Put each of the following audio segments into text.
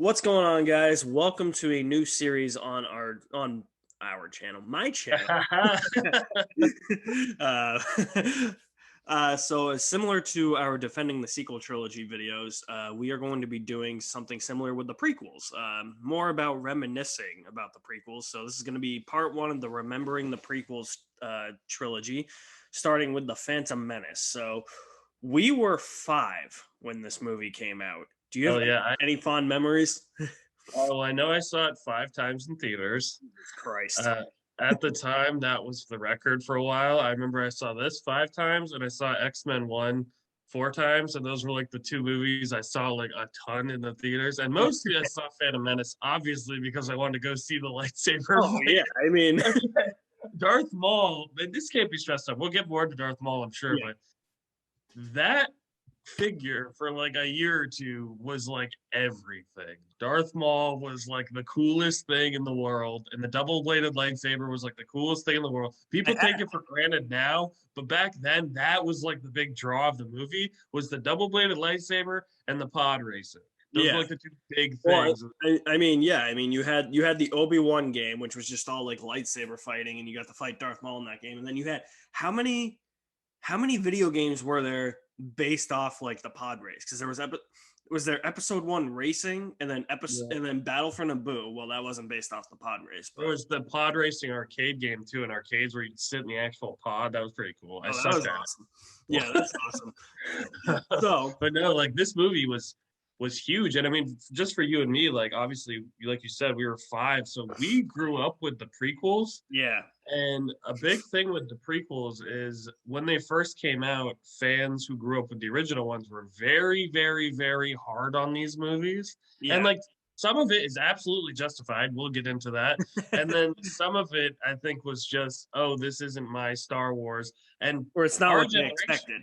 What's going on, guys? Welcome to a new series on our channel, my channel. uh, so similar to our defending the sequel trilogy videos, we are going to be doing something similar with the prequels. More about reminiscing about the prequels. So this is going to be part one of the remembering the prequels trilogy, starting with the Phantom Menace. So we were 5 when this movie came out. Do you Oh have yeah, any fond memories? I know I saw it 5 times in theaters. Jesus Christ. Uh, at the time, that was the record for a while. I remember I saw this 5 times, and I saw X-Men 1 4 times, and those were like the two movies I saw like a ton in the theaters. And mostly I saw Phantom Menace, obviously because I wanted to go see the lightsaber Oh fight. yeah, I mean, I mean, Darth Maul, and this can't be stressed up. We'll get more into Darth Maul, I'm sure, yeah, but that figure for like a year or two was like everything. Darth Maul was like the coolest thing in the world, and the double-bladed lightsaber was like the coolest thing in the world. I People had take it for granted now, but back then that was like the big draw of the movie was the double-bladed lightsaber and the pod racer. Those were yeah. like the two big Well, things. I mean, yeah, I mean, you had the Obi-Wan game, which was just all like lightsaber fighting, and you got to fight Darth Maul in that game, and then you had how many video games were there based off like the pod race? Because was there episode one racing, and then Yeah. Battle for Naboo. Well, that wasn't based off the pod race, There but was the pod racing arcade game too in arcades where you'd sit in the actual pod. That was pretty cool. I oh, that was sucked at awesome. Yeah, that's awesome. So but no, like this movie was huge, and I mean, just for you and me, like obviously, like you said, we were 5, so we grew up with the prequels. yeah, And a big thing with the prequels is when they first came out, fans who grew up with the original ones were very, very, very hard on these movies, and yeah, like some of it is absolutely justified. We'll get into that. And then some of it, I think, was just, oh, this isn't my Star Wars. And or it's not our what they generation expected.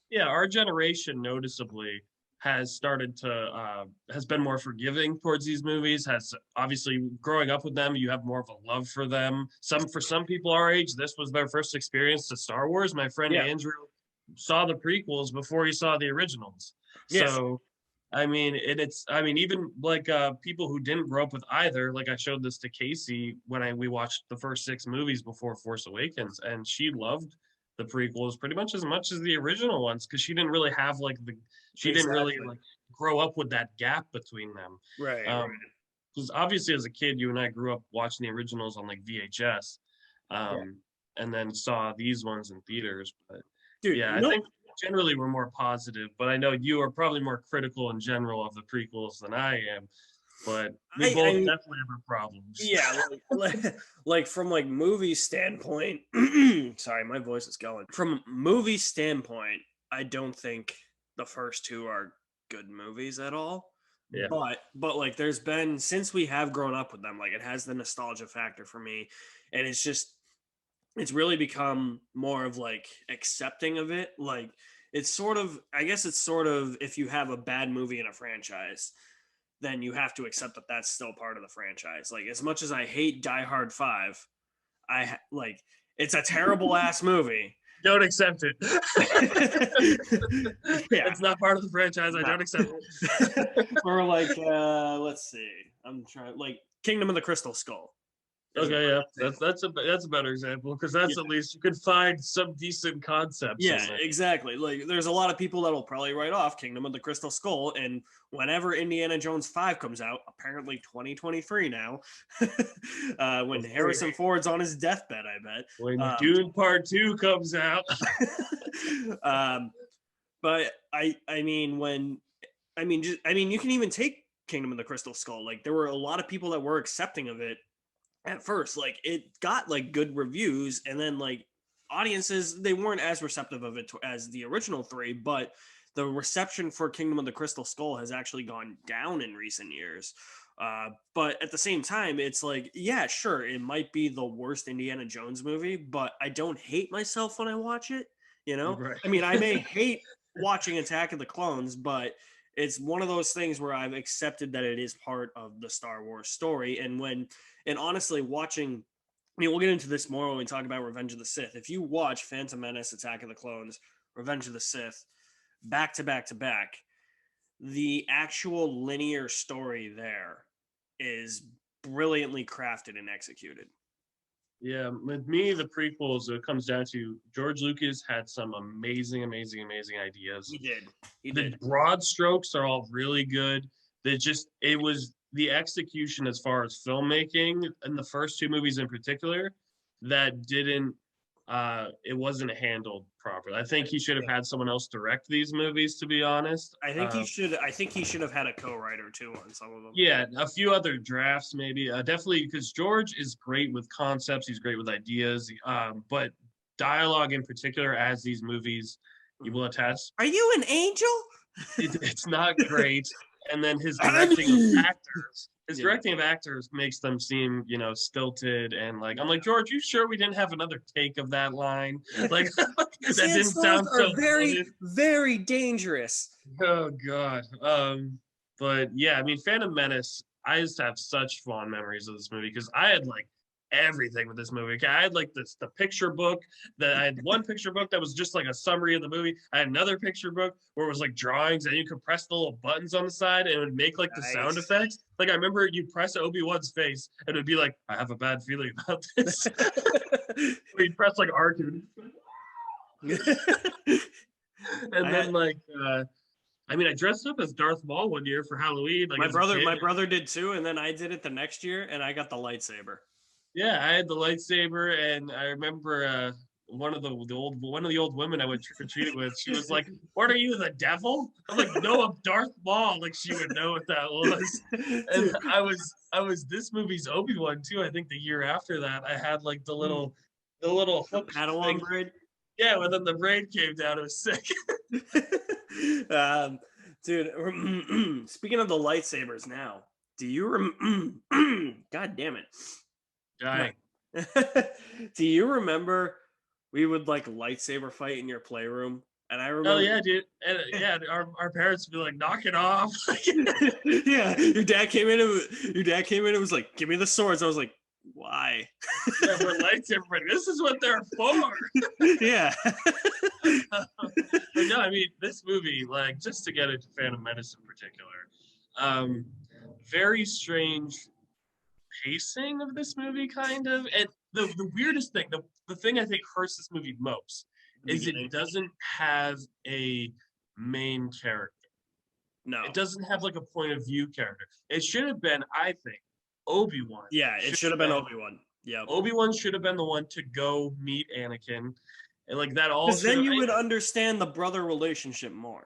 yeah, our generation noticeably has started to has been more forgiving towards these movies. Has obviously growing up with them, you have more of a love for them. For some people our age, this was their first experience to Star Wars. My friend Yeah, Andrew saw the prequels before he saw the originals. yes, So I mean, it's I mean, even like people who didn't grow up with either, like I showed this to Casey when we watched the first 6 movies before Force Awakens, and she loved the prequels pretty much as the original ones because she didn't really have like the she didn't really exactly. like grow up with that gap between them. Right, right. Because obviously as a kid, you and I grew up watching the originals on like VHS, Yeah, um, and then saw these ones in theaters. But dude. yeah, I think generally we're more positive, but I know you are probably more critical in general of the prequels than I am. But we I both mean, definitely have our problems. yeah, like from like movie standpoint. Sorry, my voice is going. From movie standpoint, I don't think the first two are good movies at all. Yeah, But like, there's been since we have grown up with them, like it has the nostalgia factor for me, and it's really become more of like accepting of it. Like it's sort of, I guess it's sort of, if you have a bad movie in a franchise, then you have to accept that that's still part of the franchise. Like as much as I hate Die Hard 5, like it's a terrible ass movie. don't accept it. Yeah. It's not part of the franchise. I No. don't accept it. Or like let's see. I'm trying like Kingdom of the Crystal Skull is a Okay, yeah, great example. that's a better example because that's at least you could find some decent concepts Yeah, in there. exactly. Like, there's a lot of people that'll probably write off Kingdom of the Crystal Skull, and whenever Indiana Jones 5 comes out, apparently 2023 now, when Before Harrison Ford's on his deathbed, I bet. when Dune Part Two comes out, Um, but I mean, you can even take Kingdom of the Crystal Skull. Like, there were a lot of people that were accepting of it at first. Like, it got like good reviews, and then like audiences, they weren't as receptive of it as the original three, but the reception for Kingdom of the Crystal Skull has actually gone down in recent years. But at the same time, it's like, yeah, sure, it might be the worst Indiana Jones movie, but I don't hate myself when I watch it. You know, right? I mean, I may hate watching Attack of the Clones, but it's one of those things where I've accepted that it is part of the Star Wars story. And honestly, watching, I mean, we'll get into this more when we talk about Revenge of the Sith. If you watch Phantom Menace, Attack of the Clones, Revenge of the Sith, back to back to back, the actual linear story there is brilliantly crafted and executed. Yeah, with me, the prequels, it comes down to George Lucas had some amazing, amazing, amazing ideas. He did. He The did. broad strokes are all really good. It was the execution as far as filmmaking in the first two movies in particular that didn't it wasn't handled properly. I think he should have had someone else direct these movies, to be honest. I think he should have had a co-writer too on some of them. Yeah, a few other drafts maybe. Definitely because George is great with concepts. He's great with ideas. But dialogue in particular, as these movies, you will attest, Are you an angel? it's not great. And then Annie! his Yeah. directing of actors makes them seem, stilted and like I'm like George, you sure we didn't have another take of that line? Like that Sand didn't storms sound are so very, good. very dangerous. Oh God. But yeah, I mean, Phantom Menace. I just have such fond memories of this movie because I had like everything with this movie. Okay, I had like the picture book that I had one picture book that was just like a summary of the movie. I had another picture book where it was like drawings and you could press the little buttons on the side and it would make like the sound Nice. effects. Like I remember you press Obi-Wan's face and it would be like, I have a bad feeling about this. Or you'd press like R2. And then like I mean, I dressed up as Darth Maul one year for Halloween, like as a kid. my brother did too, and then I did it the next year, and I got the lightsaber. Yeah, I had the lightsaber, and I remember one of the old women I went trick or treating with. She was like, "What are you, the devil?" I'm like, "No, I'm Darth Maul." Like she would know what that was. And I was this movie's Obi-Wan too. I think the year after that, I had like the little The hook Padawan thing. braid. Yeah, when then the braid came down, it was sick. um, dude, speaking of the lightsabers now, do you God damn it. Dying. Do you remember we would like lightsaber fight in your playroom? And I Oh remember yeah, dude. And yeah, our parents would be like, knock it off. yeah, your dad came in and was like, "Give me the swords." I was like, "Why?" Yeah, we're lightsaber. This is what they're for. Yeah. But no, I mean this movie, like just to get into Phantom Menace in particular, um, very strange pacing of this movie, kind of. And the weirdest thing, the thing I think hurts this movie most The is it beginning. doesn't have a main character. No. It doesn't have like a point of view character. It should have been, I think, Obi-Wan. Yeah, it should have been Obi-Wan. Yep. Obi-Wan should have been the one to go meet Anakin. And like that all Because should then have you would understand the brother relationship more.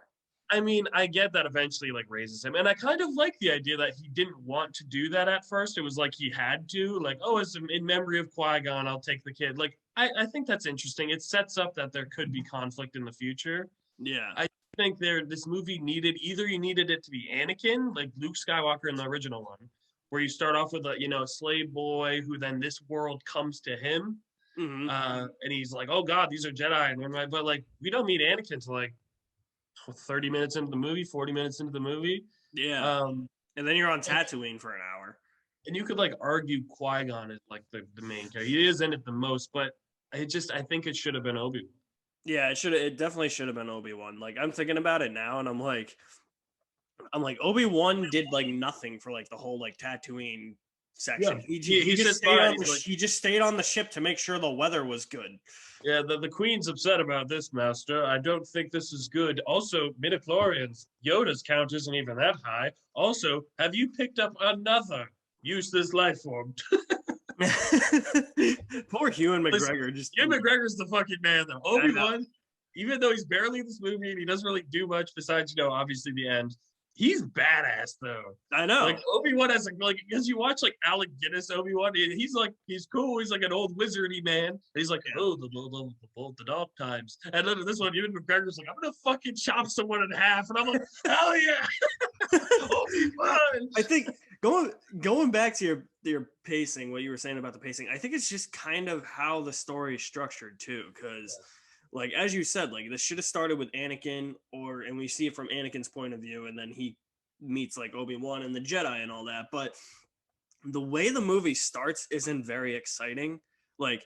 I mean, I get that eventually like raises him. And I kind of like the idea that he didn't want to do that at first. It was like he had to, like, oh, it's in memory of Qui-Gon, I'll take the kid. Like, I think that's interesting. It sets up that there could be conflict in the future. Yeah. I think this movie needed either you needed it to be Anakin, like Luke Skywalker in the original one, where you start off with a slave boy who then this world comes to him. Mm-hmm. And he's like, oh God, these are Jedi. But like we don't meet Anakin until like 30 minutes into the movie, 40 minutes into the movie. Yeah. And then you're on Tatooine for an hour. And you could like argue Qui-Gon is like the main character. He is in it the most, but I think it should have been Obi-Wan. Yeah, it definitely should have been Obi-Wan. Like I'm thinking about it now and I'm like Obi-Wan did like nothing for like the whole like Tatooine section. Yeah. He just stayed on the ship to make sure the weather was good. Yeah, the Queen's upset about this, Master. I don't think this is good. Also, midichlorians, Yoda's count isn't even that high. Also, have you picked up another useless life form? Poor Ewan McGregor. Ewan McGregor's the fucking man, though. Obi-Wan, even though he's barely in this movie and he doesn't really do much besides, obviously the end, he's badass, though. I know. Like, Obi-Wan has, because you watch, like, Alec Guinness Obi-Wan, he's cool. He's, like, an old wizardy man. And he's like, oh, the dark times. And then this one, Ewan McGregor's like, I'm going to fucking chop someone in half. And I'm like, hell yeah. Obi-Wan. I think going back to your pacing, what you were saying about the pacing, I think it's just kind of how the story is structured, too, because... Like as you said, like this should have started with Anakin, and we see it from Anakin's point of view, and then he meets like Obi-Wan and the Jedi and all that. But the way the movie starts isn't very exciting. Like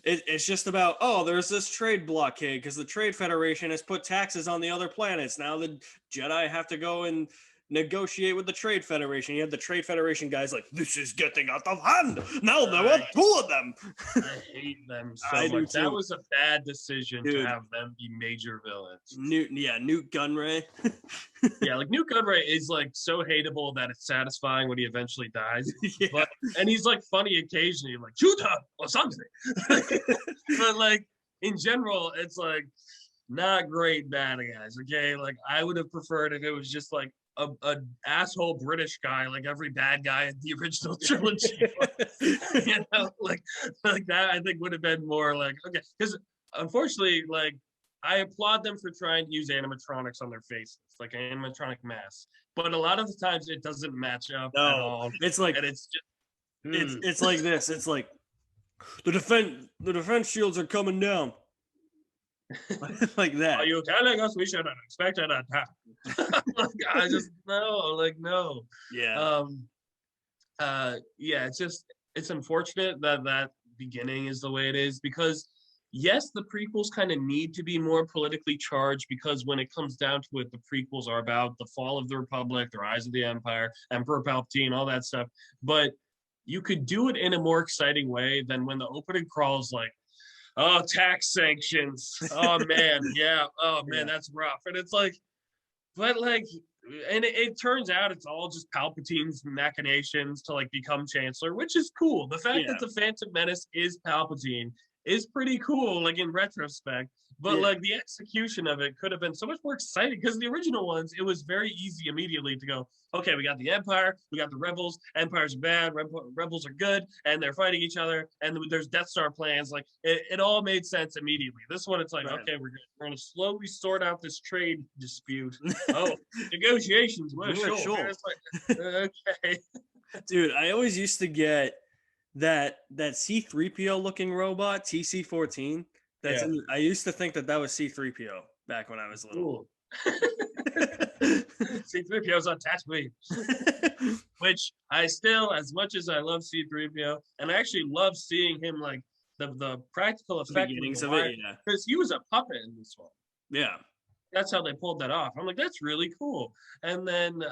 it's just about, oh, there's this trade blockade because the Trade Federation has put taxes on the other planets. Now the Jedi have to go and negotiate with the Trade Federation. You have the Trade Federation guys like, this is getting out of hand. Now there are two of them. I hate them so I do much. That too. was a bad decision Dude. to have them be major villains. Newt Gunray. Yeah, like Newt Gunray is like so hateable that it's satisfying when he eventually dies. Yeah. And he's like funny occasionally, like Judah or something. But like in general, it's like not great bad guys. Okay, like I would have preferred if it was just like a asshole British guy, like every bad guy in the original trilogy. You know, like that. I think would have been more like okay, because unfortunately, like I applaud them for trying to use animatronics on their faces, like animatronic masks. But a lot of the times it doesn't match up at all. It's like, and it's just it's like this. It's like the defense shields are coming down. Like that. Are you telling us we should have expected an attack? Like, I just no. Yeah. Yeah. It's unfortunate that beginning is the way it is because yes, the prequels kind of need to be more politically charged because when it comes down to it, the prequels are about the fall of the Republic, the rise of the Empire, Emperor Palpatine, all that stuff. But you could do it in a more exciting way than when the opening crawls like, oh, tax sanctions. Oh man, yeah. Oh man, that's rough. And it's like, but like, and it turns out it's all just Palpatine's machinations to like become Chancellor, which is cool. The fact that the Phantom Menace is Palpatine is pretty cool, like in retrospect. But like the execution of it could have been so much more exciting because the original ones, it was very easy immediately to go, okay, we got the Empire, we got the Rebels, Empires are bad, Rebels are good, and they're fighting each other, and there's Death Star plans. Like it all made sense immediately. This one, it's like, okay, we're going to slowly sort out this trade dispute. Oh, negotiations, well, sure. It's like, okay. Dude, I always used to get that C-3PO looking robot, TC-14. I used to think that was C-3PO back when I was little. C-3PO's on Tatooine. Which I still, as much as I love C-3PO, and I actually love seeing him like the practical effect beginnings of it, because he was a puppet in this one. Yeah. That's how they pulled that off. I'm like, that's really cool. And then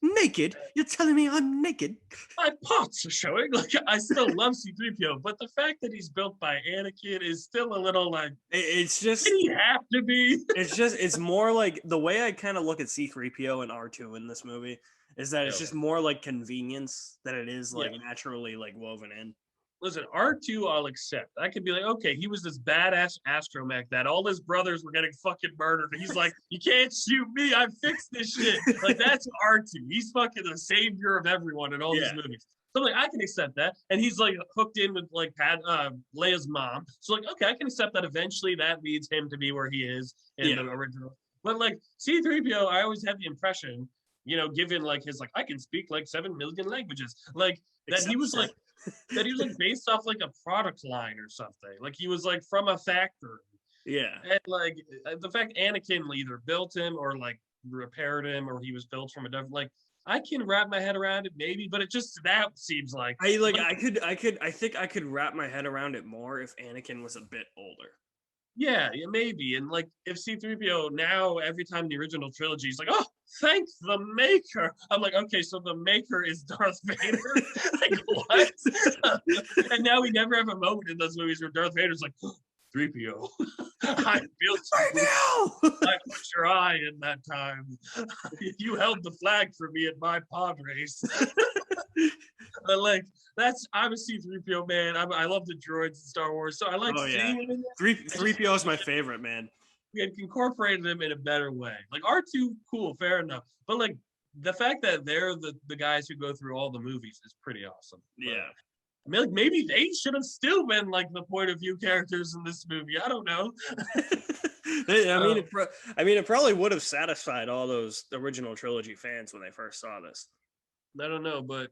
naked? You're telling me I'm naked? My parts are showing. Like I still love C-3PO, but the fact that he's built by Anakin is still a little like. It's just. Did he have to be? It's more like the way I kind of look at C-3PO and R2 in this movie is that it's just more like convenience than it is like naturally like woven in. Listen, R2 I'll accept. I could be like, okay, he was this badass astromech that all his brothers were getting fucking murdered. He's like, you can't shoot me. I fixed this shit. Like, that's R2. He's fucking the savior of everyone in all these movies. So, like, I can accept that. And he's, like, hooked in with, like, Leia's mom. So, like, okay, I can accept that eventually that leads him to be where he is in the original. But, like, C-3PO, I always had the impression, you know, given, like, his, like, I can speak, like, 7 million languages. Like, that he was, like, that he was like based off like a product line or something. Like he was like from a factory. Yeah. And like the fact Anakin either built him or like repaired him or he was built from a different like I can wrap my head around it maybe, but it just that seems like I think I could wrap my head around it more if Anakin was a bit older. Yeah, maybe. And like if C-3PO now every time the original trilogy is like, oh, thank the maker. I'm like, okay, so the maker is Darth Vader. Like what? And now we never have a moment in those movies where Darth Vader's like, oh, 3PO. I built you. I put your eye in that time. You held the flag for me at my pod race. But like I'm a C-3PO man. I love the droids in Star Wars, so I like seeing him in there. 3PO is my favorite, man. We had incorporated them in a better way. Like R2, cool, fair enough. But like the fact that they're the guys who go through all the movies is pretty awesome. Yeah. I mean, like maybe they should have still been like the point of view characters in this movie. I don't know. I mean, it probably would have satisfied all those original trilogy fans when they first saw this. I don't know, but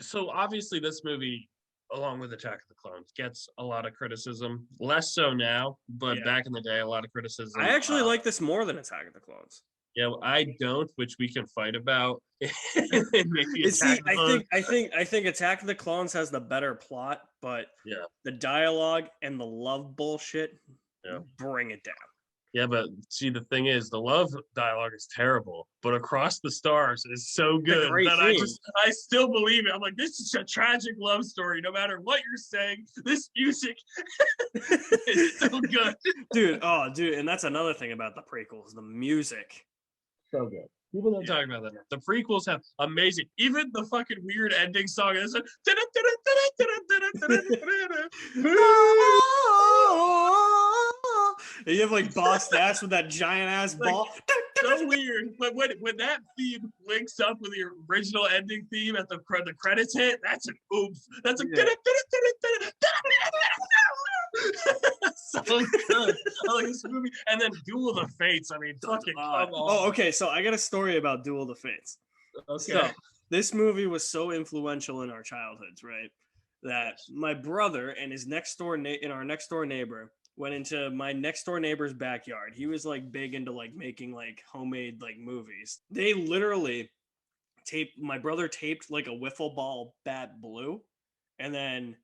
so obviously this movie, along with Attack of the Clones, gets a lot of criticism. Less so now, but back in the day, a lot of criticism. I actually like this more than Attack of the Clones. Yeah, I don't, which we can fight about. And maybe See, Attack of the Clones. I think Attack of the Clones has the better plot, but Yeah, the dialogue and the love bullshit yeah. bring it down. Yeah, but see, the thing is, the love dialogue is terrible, but Across the Stars is so It's a good great that theme. I still believe it. I'm like, this is a tragic love story. No matter what you're saying, this music is so good. Dude, and that's another thing about the prequels, the music. So good. People don't Yeah. talk about that enough. The prequels have amazing, even the fucking weird ending song. Is And you have like Boss Nass with that giant ass like ball. so weird. But when that theme links up with the original ending theme at the credits hit, that's an oomph. That's a so good. I like this movie. And then Duel of the Fates. I mean, fucking come on. Okay. So I got a story about Duel of the Fates. Okay. So this movie was so influential in our childhoods, right? That my brother and his our next door neighbor went into my next door neighbor's backyard. He was like big into like making like homemade like movies. They literally my brother taped like a wiffle ball bat blue, and then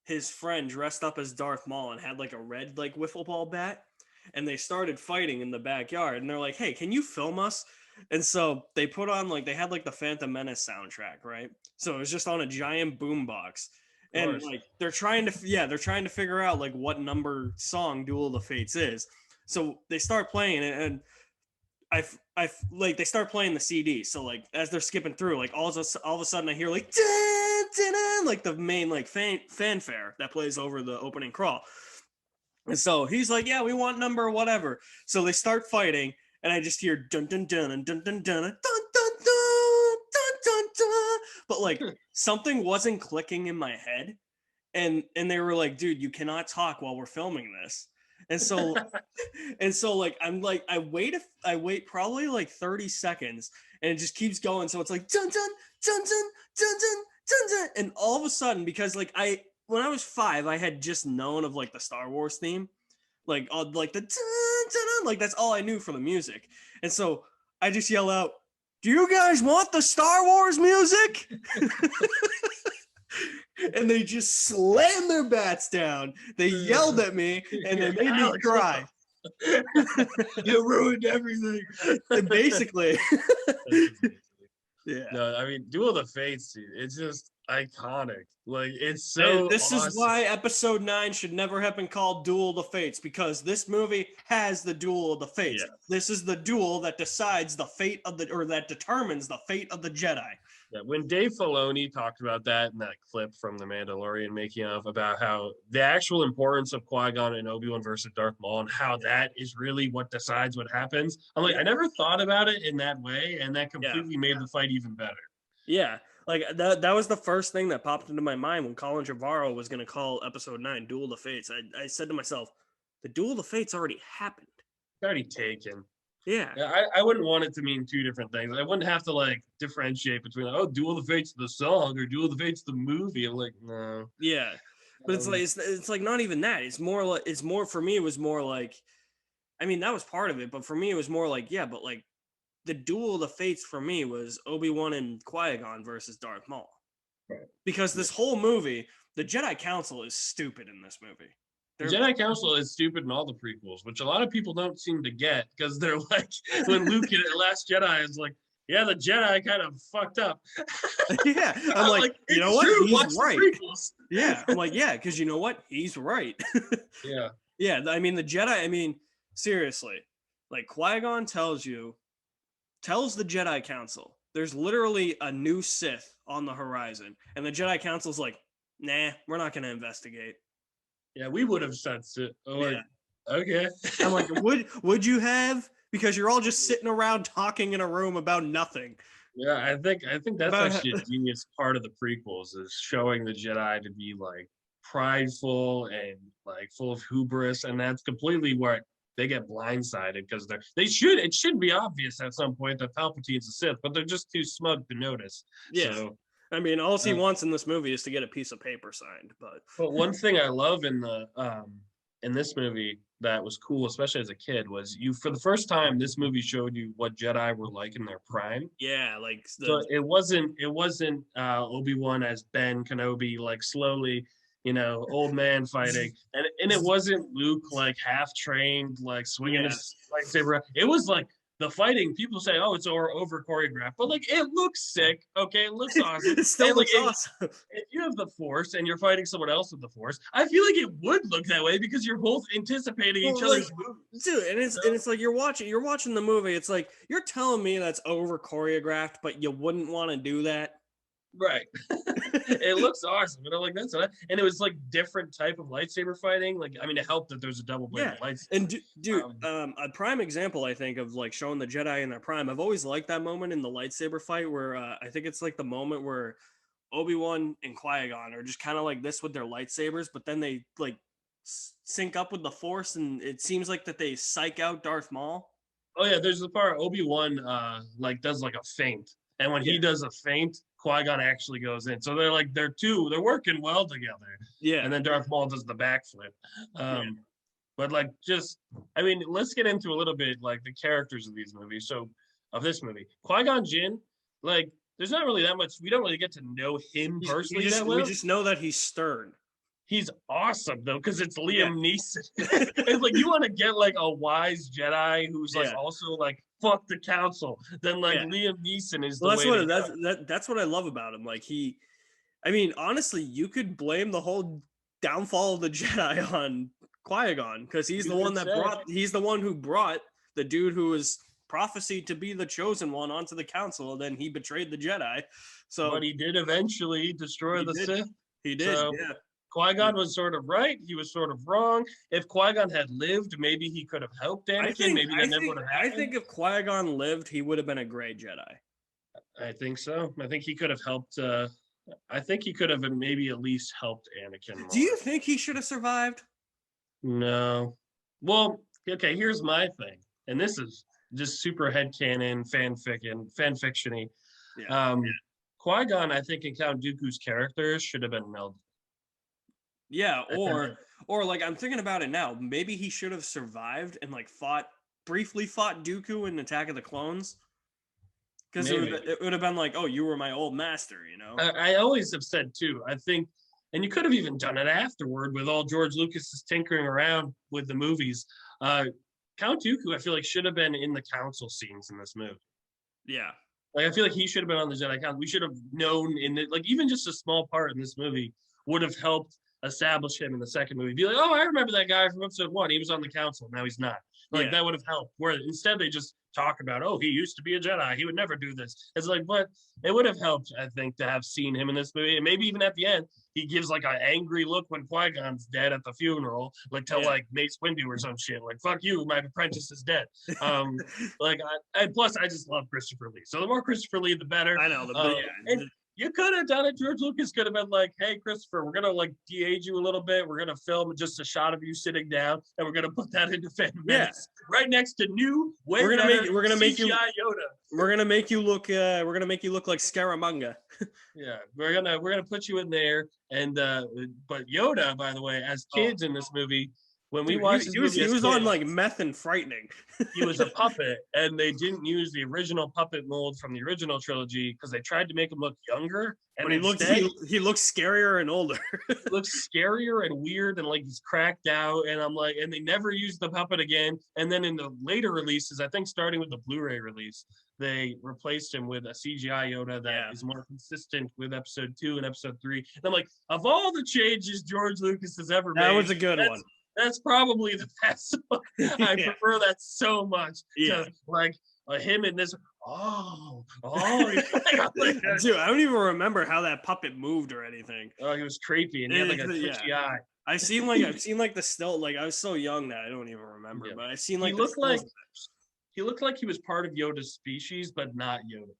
his friend dressed up as Darth Maul and had like a red like wiffle ball bat, and they started fighting in the backyard. And they're like, "Hey, can you film us?" And so they put on like they had like the Phantom Menace soundtrack, right? So it was just on a giant boombox, and like they're trying to figure out like what number song Duel of the Fates is. So they start playing it, and I like they start playing the CD. So like as they're skipping through, like all of a sudden I hear like dun, dun, dun, like the main like fanfare that plays over the opening crawl. And so he's like, "Yeah, we want number whatever." So they start fighting, and I just hear dun dun dun and dun dun dun dun dun dun dun dun dun. But like something wasn't clicking in my head, and they were like, "Dude, you cannot talk while we're filming this." And so like I'm like I wait probably like 30 seconds, and it just keeps going. So it's like dun dun dun dun dun dun dun dun, and all of a sudden, because like when I was 5, I had just known of like the Star Wars theme, like like the dun, dun, dun, like that's all I knew for the music. And so I just yell out, "Do you guys want the Star Wars music?" And they just slammed their bats down. They yelled at me, and they made me cry. You ruined everything. Basically. Yeah. No, I mean, Duel of the Fates, dude, it's just iconic. Like, it's so And this awesome. is why episode 9 should never have been called Duel of the Fates, because this movie has the Duel of the Fates. Yeah. This is the duel that decides the fate of that determines the fate of the Jedi. Yeah, when Dave Filoni talked about that in that clip from The Mandalorian making of about how the actual importance of Qui-Gon and Obi-Wan versus Darth Maul and how that is really what decides what happens, I'm like, I never thought about it in that way, and that completely made the fight even better. Yeah, like that was the first thing that popped into my mind when Colin Trevorrow was going to call episode 9 Duel of the Fates. I said to myself, the Duel of the Fates already happened. It's already taken. Yeah. I wouldn't want it to mean two different things. I wouldn't have to like differentiate between like, oh, Duel of the Fates the song or Duel of the Fates the movie. I'm like, no. Yeah, but it's like it's like not even that. It's more for me. It was more like, I mean, that was part of it, but for me, it was more like, yeah, but like the Duel of the Fates for me was Obi-Wan and Qui-Gon versus Darth Maul, Right. Because this whole movie, the Jedi Council is stupid in this movie. The Jedi Council is stupid in all the prequels, which a lot of people don't seem to get because they're like, when Luke in The Last Jedi is like, yeah, the Jedi kind of fucked up. Yeah, I'm like, you know what? True. He's right. Yeah, I'm like, yeah, because you know what? He's right. Yeah. Yeah, I mean, the Jedi, I mean, seriously, like Qui-Gon tells the Jedi Council, there's literally a new Sith on the horizon. And the Jedi Council's like, nah, we're not going to investigate. Yeah, we would have sensed it. Like, yeah. Okay. I'm like, would you have? Because you're all just sitting around talking in a room about nothing. Yeah, I think that's actually a genius part of the prequels is showing the Jedi to be like prideful and like full of hubris, and that's completely where they get blindsided because it should be obvious at some point that Palpatine's a Sith, but they're just too smug to notice. Yeah. So, I mean, all he wants in this movie is to get a piece of paper signed. But one thing I love in this movie that was cool, especially as a kid, was you for the first time this movie showed you what Jedi were like in their prime. Yeah, like So the it wasn't Obi-Wan as Ben Kenobi like slowly, old man fighting, and it wasn't Luke like half trained like swinging yeah. his lightsaber. It was like the fighting. People say, "Oh, it's over choreographed," but like it looks sick. Okay, it looks awesome. It still And like looks awesome. if you have the Force and you're fighting someone else with the Force, I feel like it would look that way because you're both anticipating each Well, like, other's moves. dude, and it's like you're watching the movie. It's like you're telling me that's over choreographed, but you wouldn't want to do that. Right. It looks awesome. And I'm like, and it was like different type of lightsaber fighting. Like, I mean, it helped that there's a double Yeah, bladed lightsaber. and dude, Um, a prime example I think of like showing the Jedi in their prime. I've always liked that moment in the lightsaber fight where I think it's like the moment where Obi-Wan and Qui-Gon are just kind of like this with their lightsabers, but then they like sync up with the Force, and it seems like that they psych out Darth Maul. oh yeah, there's the part Obi-Wan like does like a feint. And when Yeah, he does a feint, Qui-Gon actually goes in. So they're working well together. yeah, And then Darth Maul does the backflip. yeah. But like just I mean, let's get into a little bit like the characters of these movies. So of this movie. Qui-Gon Jinn, like there's not really that much we don't really get to know him personally that We well. just know that he's stern. He's awesome though, because it's Yeah, Liam Neeson. It's like you want to get like a wise Jedi who's like yeah, also like fuck the council. Then like yeah. Liam Neeson is the Well, way to go. that's what I love about him. Like I mean, honestly, you could blame the whole downfall of the Jedi on Qui-Gon because You could say, he's the one who brought the dude who was prophesied to be the chosen one onto the council, and then he betrayed the Jedi. So but he did eventually destroy he the did. Sith. He did. So Yeah. Qui-Gon was sort of right. He was sort of wrong. If Qui-Gon had lived, maybe he could have helped Anakin. Maybe that never would have I happened. think if Qui-Gon lived, he would have been a great Jedi. I think so. I think he could have helped. I think he could have maybe at least helped Anakin more. Do you think he should have survived? No. Well, okay, here's my thing. And this is just super headcanon, fan fictiony. Yeah. Um, Qui-Gon, I think, and Count Dooku's characters should have been melded. Yeah, or like I'm thinking about it now. Maybe he should have survived and like briefly fought Dooku in Attack of the Clones. Because Maybe. it would have been like, oh, you were my old master, you know? I always have said too. I think, and you could have even done it afterward with all George Lucas's tinkering around with the movies. Count Dooku, I feel like should have been in the council scenes in this movie. Yeah. Like I feel like he should have been on the Jedi Council. We should have known in it, like even just a small part in this movie would have helped establish him in the second movie. Be like, oh, I remember that guy from episode 1. He was on the council. Now he's not. Like that would have helped. Where instead they just talk about, oh, he used to be a Jedi. He would never do this. It's like, but it would have helped, I think, to have seen him in this movie. And maybe even at the end, he gives like an angry look when Qui-Gon's dead at the funeral, like to like Mace Windu or some shit. Like, fuck you, my apprentice is dead. And plus I just love Christopher Lee. So the more Christopher Lee, the better. I know. And you could have done it. George Lucas could have been like, hey, Christopher, we're going to like de-age you a little bit. We're going to film just a shot of you sitting down, and we're going to put that into Phantom Menace right next to new, way we're gonna make you Yoda. We're gonna make you look like Scaramanga. Yeah, we're gonna put you in there. And but Yoda, by the way, as kids in this movie, when we watched this movie, he was on like meth and frightening. he was a puppet, and they didn't use the original puppet mold from the original trilogy because they tried to make him look younger. And But he looks scarier and older. He looks scarier and weird and like he's cracked out. And I'm like, and they never used the puppet again. And then in the later releases, I think starting with the Blu-ray release, they replaced him with a CGI Yoda that is more consistent with episode 2 and episode 3. And I'm like, of all the changes George Lucas has ever made, That was a good one. That's probably the best one. I prefer that so much. Yeah. To, like him in this. Dude, I don't even remember how that puppet moved or anything. Oh, he was creepy, and he had like a twitchy eye. I've seen like the still, like I was so young that I don't even remember. Yeah. But I've seen like he looked like he was part of Yoda's species, but not Yoda.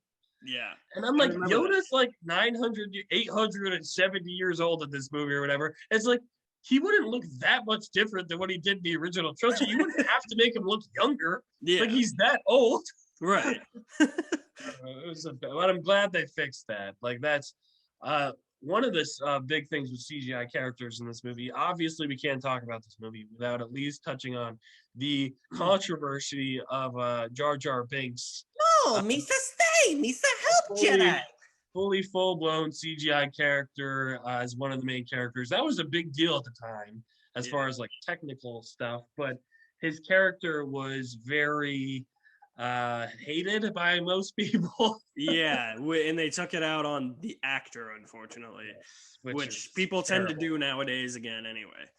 Yeah. And I'm like, Yoda's like 870 years old in this movie or whatever. It's like he wouldn't look that much different than what he did in the original trilogy. You wouldn't have to make him look younger. Yeah. Like he's that old. Right. But I'm glad they fixed that. Like that's one of the big things with CGI characters in this movie, obviously we can't talk about this movie without at least touching on the controversy of Jar Jar Binks, No, uh, Misa, stay, Misa, a help Jedi. fully full-blown CGI character as one of the main characters. That was a big deal at the time as Yeah. far as like technical stuff, but his character was very hated by most people. Yeah, and they took it out on the actor, unfortunately, which is people tend to terrible. do nowadays again anyway.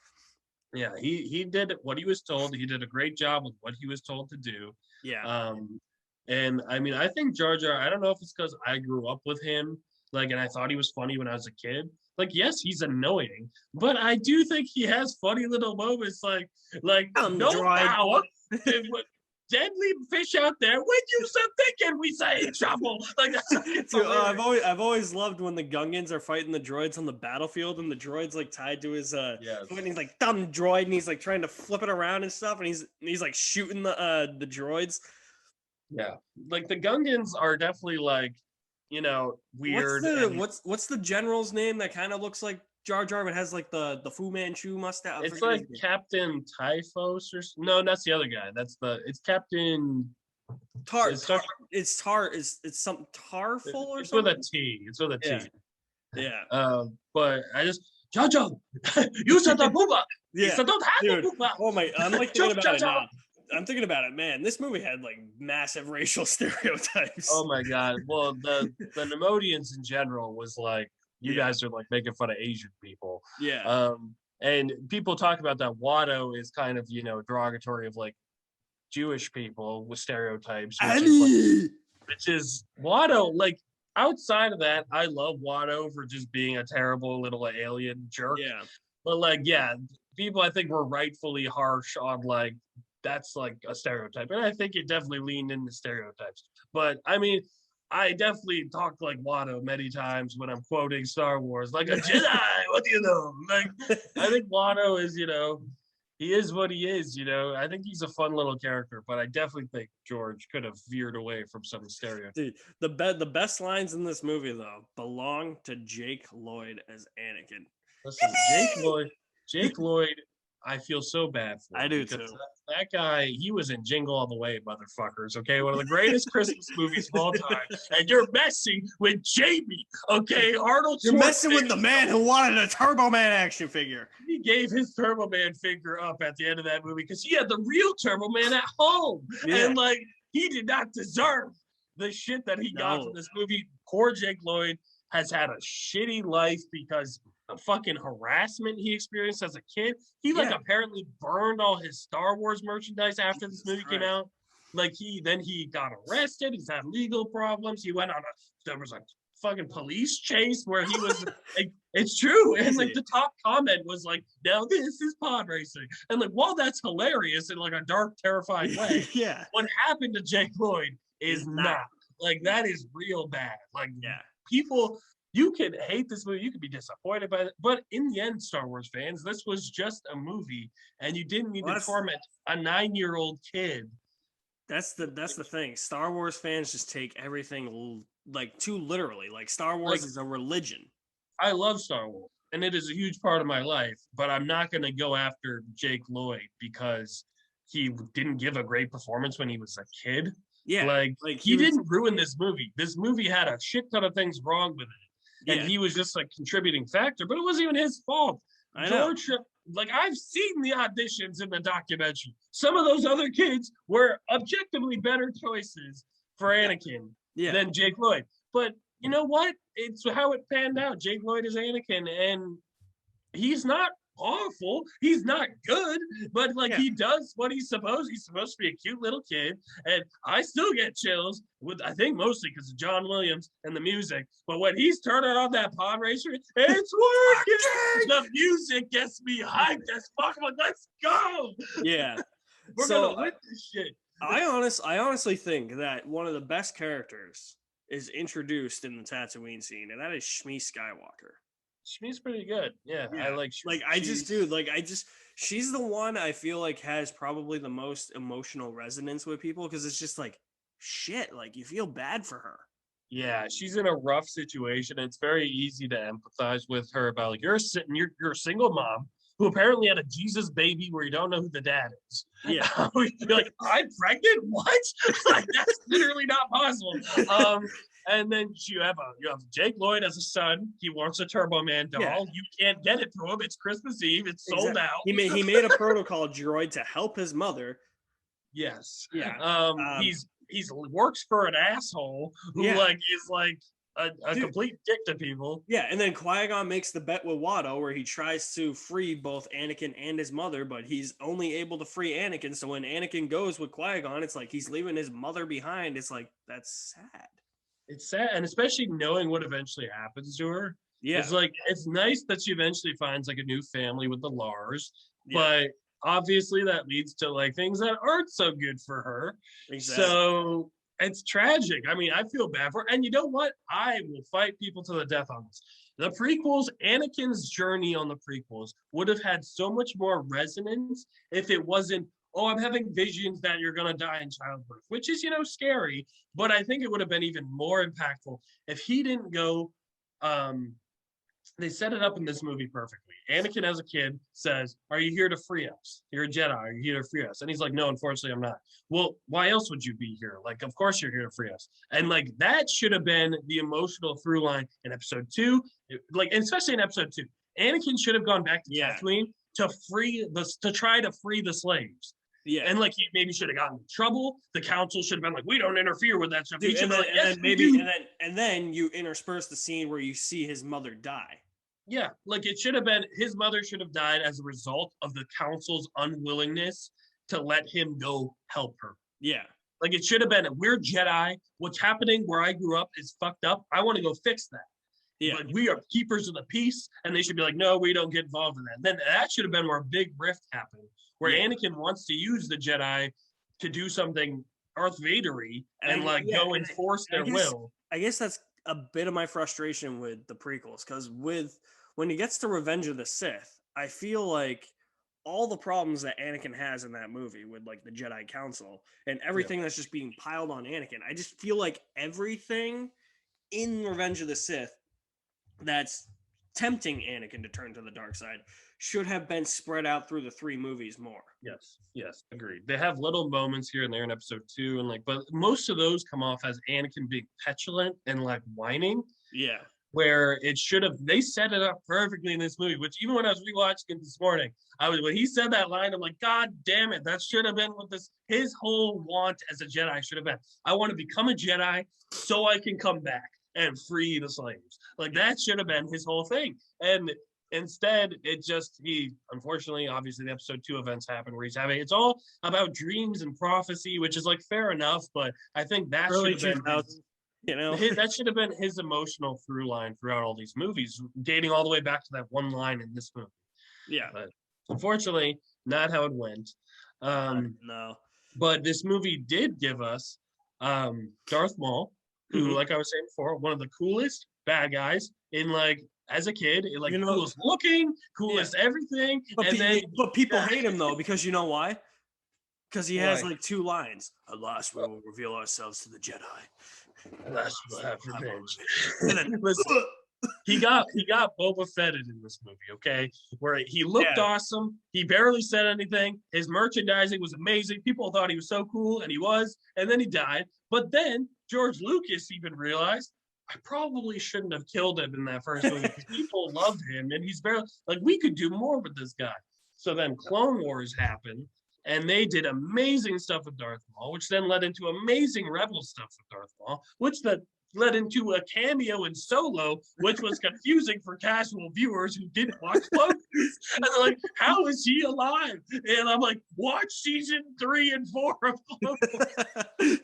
Yeah, he did what he was told. He did a great job with what he was told to do. Yeah. Um, and I mean, I think Jar Jar. I don't know if it's because I grew up with him, like, and I thought he was funny when I was a kid. Like, yes, he's annoying, but I do think he has funny little moments, like don't Droid. bow up. Deadly fish out there. When you start thinking, we say trouble. Like that's it's Dude, hilarious. I've always loved when the Gungans are fighting the droids on the battlefield, and the droid's like tied to his Yes. foot, and he's like dumb droid, and he's like trying to flip it around and stuff, and he's like shooting the droids. Yeah, like the Gungans are definitely like, weird. What's the general's name that kind of looks like Jar Jar, but has like the Fu Manchu mustache? It's like Captain Typhos no, that's the other guy. It's Captain Tar. It starts, It's something Tarful or it's with something. a T. It's with a T. Yeah. But I just Jojo, you said the booba. Yeah. So don't have Dude. the booba. Oh my! I'm like thinking about it now. I'm thinking about it, man. This movie had like massive racial stereotypes. Oh my god. Well, the Nemodians in general was like, you guys are like making fun of Asian people. Yeah. And people talk about that Watto is kind of, derogatory of like Jewish people with stereotypes, which is Watto. Like outside of that, I love Watto for just being a terrible little alien jerk. Yeah. But like, yeah, people I think were rightfully harsh on like that's like a stereotype, and I think it definitely leaned into stereotypes. But I mean, I definitely talk like Watto many times when I'm quoting Star Wars, like a Jedi. What do you know? Like, I think Watto is, he is what he is. I think he's a fun little character, but I definitely think George could have veered away from some stereotypes. Dude, the best lines in this movie though belong to Jake Lloyd as Anakin. Listen, Jake Lloyd, I feel so bad for. I do too. That guy, he was in Jingle All the Way, motherfuckers. Okay, one of the greatest Christmas movies of all time, and you're messing with Jamie. Okay, Arnold. You're messing with the man who wanted a Turbo Man action figure. He gave his Turbo Man figure up at the end of that movie because he had the real Turbo Man at home, and like he did not deserve the shit that he got from this movie. Poor Jake Lloyd has had a shitty life because the fucking harassment he experienced as a kid. He apparently burned all his Star Wars merchandise after this movie came out. Like he got arrested. He's had legal problems. He went on there was a fucking police chase where he was like, it's true. And like the top comment was like, now this is pod racing. And like, while that's hilarious in like a dark, terrifying way, what happened to Jake Lloyd is not. Like that is real bad. Like people, you can hate this movie, you could be disappointed by it, but in the end, Star Wars fans, this was just a movie, and you didn't need to torment a 9-year-old kid. That's the thing. Star Wars fans just take everything like too literally. Like Star Wars is a religion. I love Star Wars, and it is a huge part of my life, but I'm not going to go after Jake Lloyd because he didn't give a great performance when he was a kid. Yeah, like he didn't ruin this movie. This movie had a shit ton of things wrong with it. And he was just like contributing factor, but it wasn't even his fault. George, like I've seen the auditions in the documentary. Some of those other kids were objectively better choices for Anakin than Jake Lloyd. But you know what? It's how it panned out. Jake Lloyd is Anakin, and he's not awful. He's not good, but like he does what he's supposed. He's supposed to be a cute little kid, and I still get chills with. I think mostly because of John Williams and the music. But when he's turning on that pod racer, it's working. The music gets me hyped as fuck. Like, let's go. Yeah, we're gonna win this shit. I honestly think that one of the best characters is introduced in the Tatooine scene, and that is Shmi Skywalker. Shmi's pretty good. Yeah, I like Shmi. Like she's the one I feel like has probably the most emotional resonance with people because it's just like shit. Like you feel bad for her. Yeah, she's in a rough situation. It's very easy to empathize with her about like you're a single mom who apparently had a Jesus baby where you don't know who the dad is. Yeah. You're like, I'm pregnant? What? Like that's literally not possible. And then you have Jake Lloyd as a son. He wants a Turbo Man Yeah. doll. You can't get it to him. It's Christmas Eve. It's sold out. He made a protocol droid to help his mother. Yes. Yeah. He's works for an asshole who like is like a complete dick to people. Yeah, and then Qui-Gon makes the bet with Watto where he tries to free both Anakin and his mother, but he's only able to free Anakin. So when Anakin goes with Qui-Gon, it's like he's leaving his mother behind. It's like, that's sad. It's sad, and especially knowing what eventually happens to her. Yeah. It's like it's nice that she eventually finds like a new family with the Lars, Yeah. but obviously that leads to like things that aren't so good for her. Exactly. So it's tragic. I mean, I feel bad for her. And you know what? I will fight people to the death on this. The prequels, Anakin's journey on the prequels would have had so much more resonance if it wasn't, oh, I'm having visions that you're going to die in childbirth, which is, scary. But I think it would have been even more impactful if he didn't go, they set it up in this movie perfectly. Anakin, as a kid, says, "Are you here to free us? You're a Jedi. Are you here to free us?" And he's like, "No, unfortunately, I'm not." Well, why else would you be here? Like, of course you're here to free us. And like that should have been the emotional through line in episode 2. Like, and especially in episode 2, Anakin should have gone back to Tatooine to try to free the slaves. Yeah. And like he maybe should have gotten in trouble. The council should have been like, "We don't interfere with that stuff." Dude, and then you intersperse the scene where you see his mother die. Yeah, like it should have been his mother should have died as a result of the council's unwillingness to let him go help her. Yeah. Like it should have been, we're Jedi. What's happening where I grew up is fucked up. I want to go fix that. Yeah. Like we are keepers of the peace, and they should be like, no, we don't get involved in that. Then that should have been where a big rift happened, where Anakin wants to use the Jedi to do something Darth Vader-y and go enforce their will. I guess that's a bit of my frustration with the prequels, because when he gets to Revenge of the Sith, I feel like all the problems that Anakin has in that movie with like the Jedi Council and everything that's just being piled on Anakin, I just feel like everything in Revenge of the Sith that's tempting Anakin to turn to the dark side should have been spread out through the 3 movies more. Yes, agreed. They have little moments here and there in episode 2, and but most of those come off as Anakin being petulant and like whining. Yeah. Where it should have, they set it up perfectly in this movie, which even when I was rewatching it this morning, when he said that line, I'm like, God damn it, that should have been what his whole want as a Jedi should have been. I want to become a Jedi so I can come back and free the slaves. Like that should have been his whole thing. And instead, he unfortunately, obviously the episode 2 events happen where it's all about dreams and prophecy, which is like fair enough, but I think that should have been that should have been his emotional through line throughout all these movies, dating all the way back to that one line in this movie. Yeah. But unfortunately, not how it went. No. But this movie did give us Darth Maul, who, like I was saying before, one of the coolest bad guys in as a kid, coolest looking, coolest everything. But people hate him though, because you know why? Because he has 2 lines. At last we will reveal ourselves to the Jedi. At last we'll have revenge. And then listen, he got Boba Fetted in this movie, okay? Where he looked awesome. He barely said anything. His merchandising was amazing. People thought he was so cool, and he was. And then he died. But then George Lucas even realized, I probably shouldn't have killed him in that first movie because people loved him, and he's barely we could do more with this guy. So then Clone Wars happened, and they did amazing stuff with Darth Maul, which then led into amazing Rebel stuff with Darth Maul, which then led into a cameo in Solo, which was confusing for casual viewers who didn't watch Clone Wars. And they're like, how is he alive? And I'm like, watch season 3 and 4 of Clone Wars.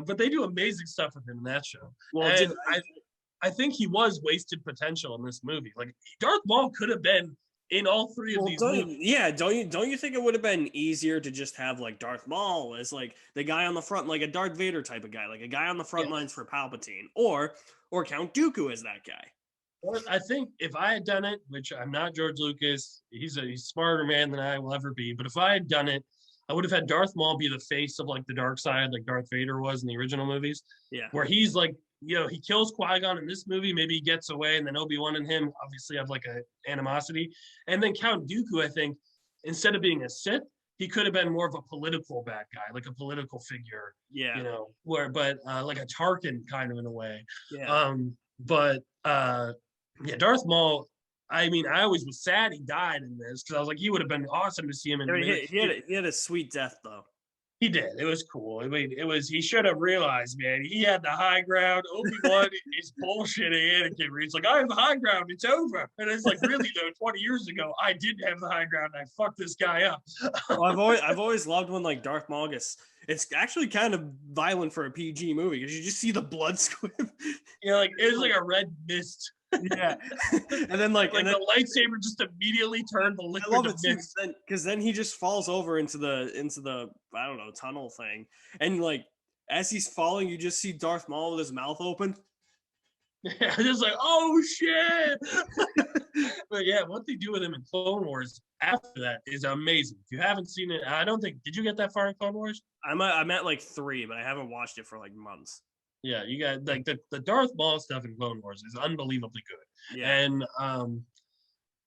But they do amazing stuff with him in that show. Well, and I think he was wasted potential in this movie. Darth Maul could have been in all 3 of these movies. Yeah, don't you think it would have been easier to just have Darth Maul as the guy on the front, like a Darth Vader type of guy, like a guy on the front lines for Palpatine, or Count Dooku as that guy? Well, I think if I had done it, which I'm not George Lucas, he's a smarter man than I will ever be, but if I had done it, I would have had Darth Maul be the face of like the dark side, like Darth Vader was in the original movies, Yeah. where he's like, he kills Qui-Gon in this movie, maybe he gets away, and then Obi-Wan and him obviously have like a animosity. And then Count Dooku, I think, instead of being a Sith, he could have been more of a political bad guy, like a political figure, Yeah. but like a Tarkin kind of in a way. Yeah. Yeah, Darth Maul. I mean, I always was sad he died in this because I was like, he would have been awesome to see him in. I mean, he had a sweet death though. He did. It was cool. I mean, he should have realized, man, he had the high ground. Obi-Wan is bullshitting Anakin. He's like, I have the high ground. It's over. And it's like, really, though, 20 years ago, I did have the high ground. And I fucked this guy up. Well, I've always loved when like Darth Maul gets. It's actually kind of violent for a PG movie because you just see the blood squib. Like it was like a red mist. Yeah, and then the lightsaber just immediately turned the liquid to mist. Because then he just falls over into the I don't know, tunnel thing, and like as he's falling, you just see Darth Maul with his mouth open. Yeah, just like, oh shit. But yeah, what they do with him in Clone Wars after that is amazing. If you haven't seen it, I don't think, did you get that far in Clone Wars? I'm at like 3, but I haven't watched it for like months. Yeah, you got like the Darth Maul stuff in Clone Wars is unbelievably good. Yeah. And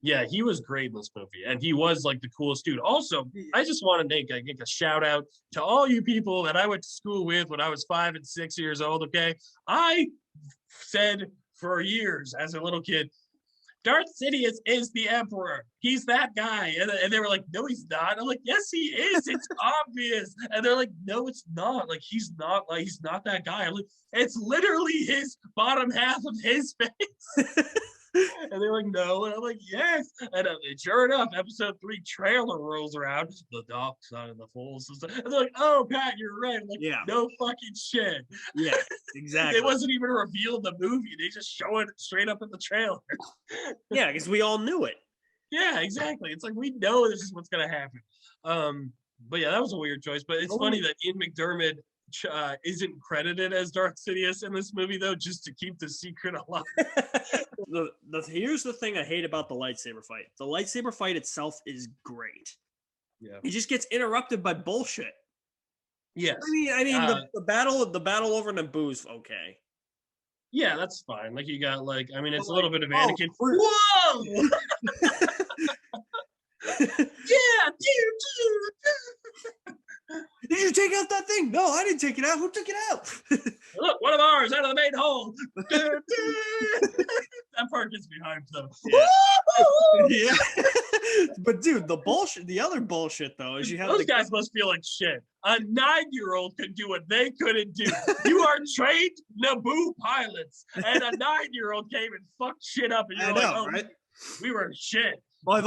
yeah, he was great in this movie, and he was like the coolest dude. Also, I just want to make a shout out to all you people that I went to school with when I was 5 and 6 years old. Okay, I said for years as a little kid, Darth Sidious is the Emperor. He's that guy. And they were like, no, he's not. I'm like, yes, he is. It's obvious. And they're like, no, it's not. Like, he's not that guy. I'm like, it's literally his bottom half of his face. And they're like, no. And I'm like, yes. And sure enough, episode 3 trailer rolls around. The dark side of the Force. And they're like, oh, Pat, you're right. I'm like, yeah. No fucking shit. Yeah, exactly. It wasn't even revealed in the movie. They just show it straight up in the trailer. Yeah, because we all knew it. Yeah, exactly. It's like, we know this is what's going to happen. But yeah, that was a weird choice. But it's funny that Ian McDiarmid isn't credited as Darth Sidious in this movie, though, just to keep the secret alive. Here's the thing I hate about the lightsaber fight. The lightsaber fight itself is great. Yeah, it just gets interrupted by bullshit. Yes, I mean the battle over Naboo's okay. Yeah, that's fine. Like you got like, I mean, it's a little bit of Anakin. Whoa! Yeah, did you take out that thing? No, I didn't take it out. Who took it out? Look, one of ours out of the main hole. That part gets me hyped though. Yeah. But dude, the other bullshit though is you have those guys must feel like shit. A 9-year-old could do what they couldn't do. You are trained Naboo pilots, and a 9-year-old came and fucked shit up, and you're like, oh, right? We were shit. Well, I've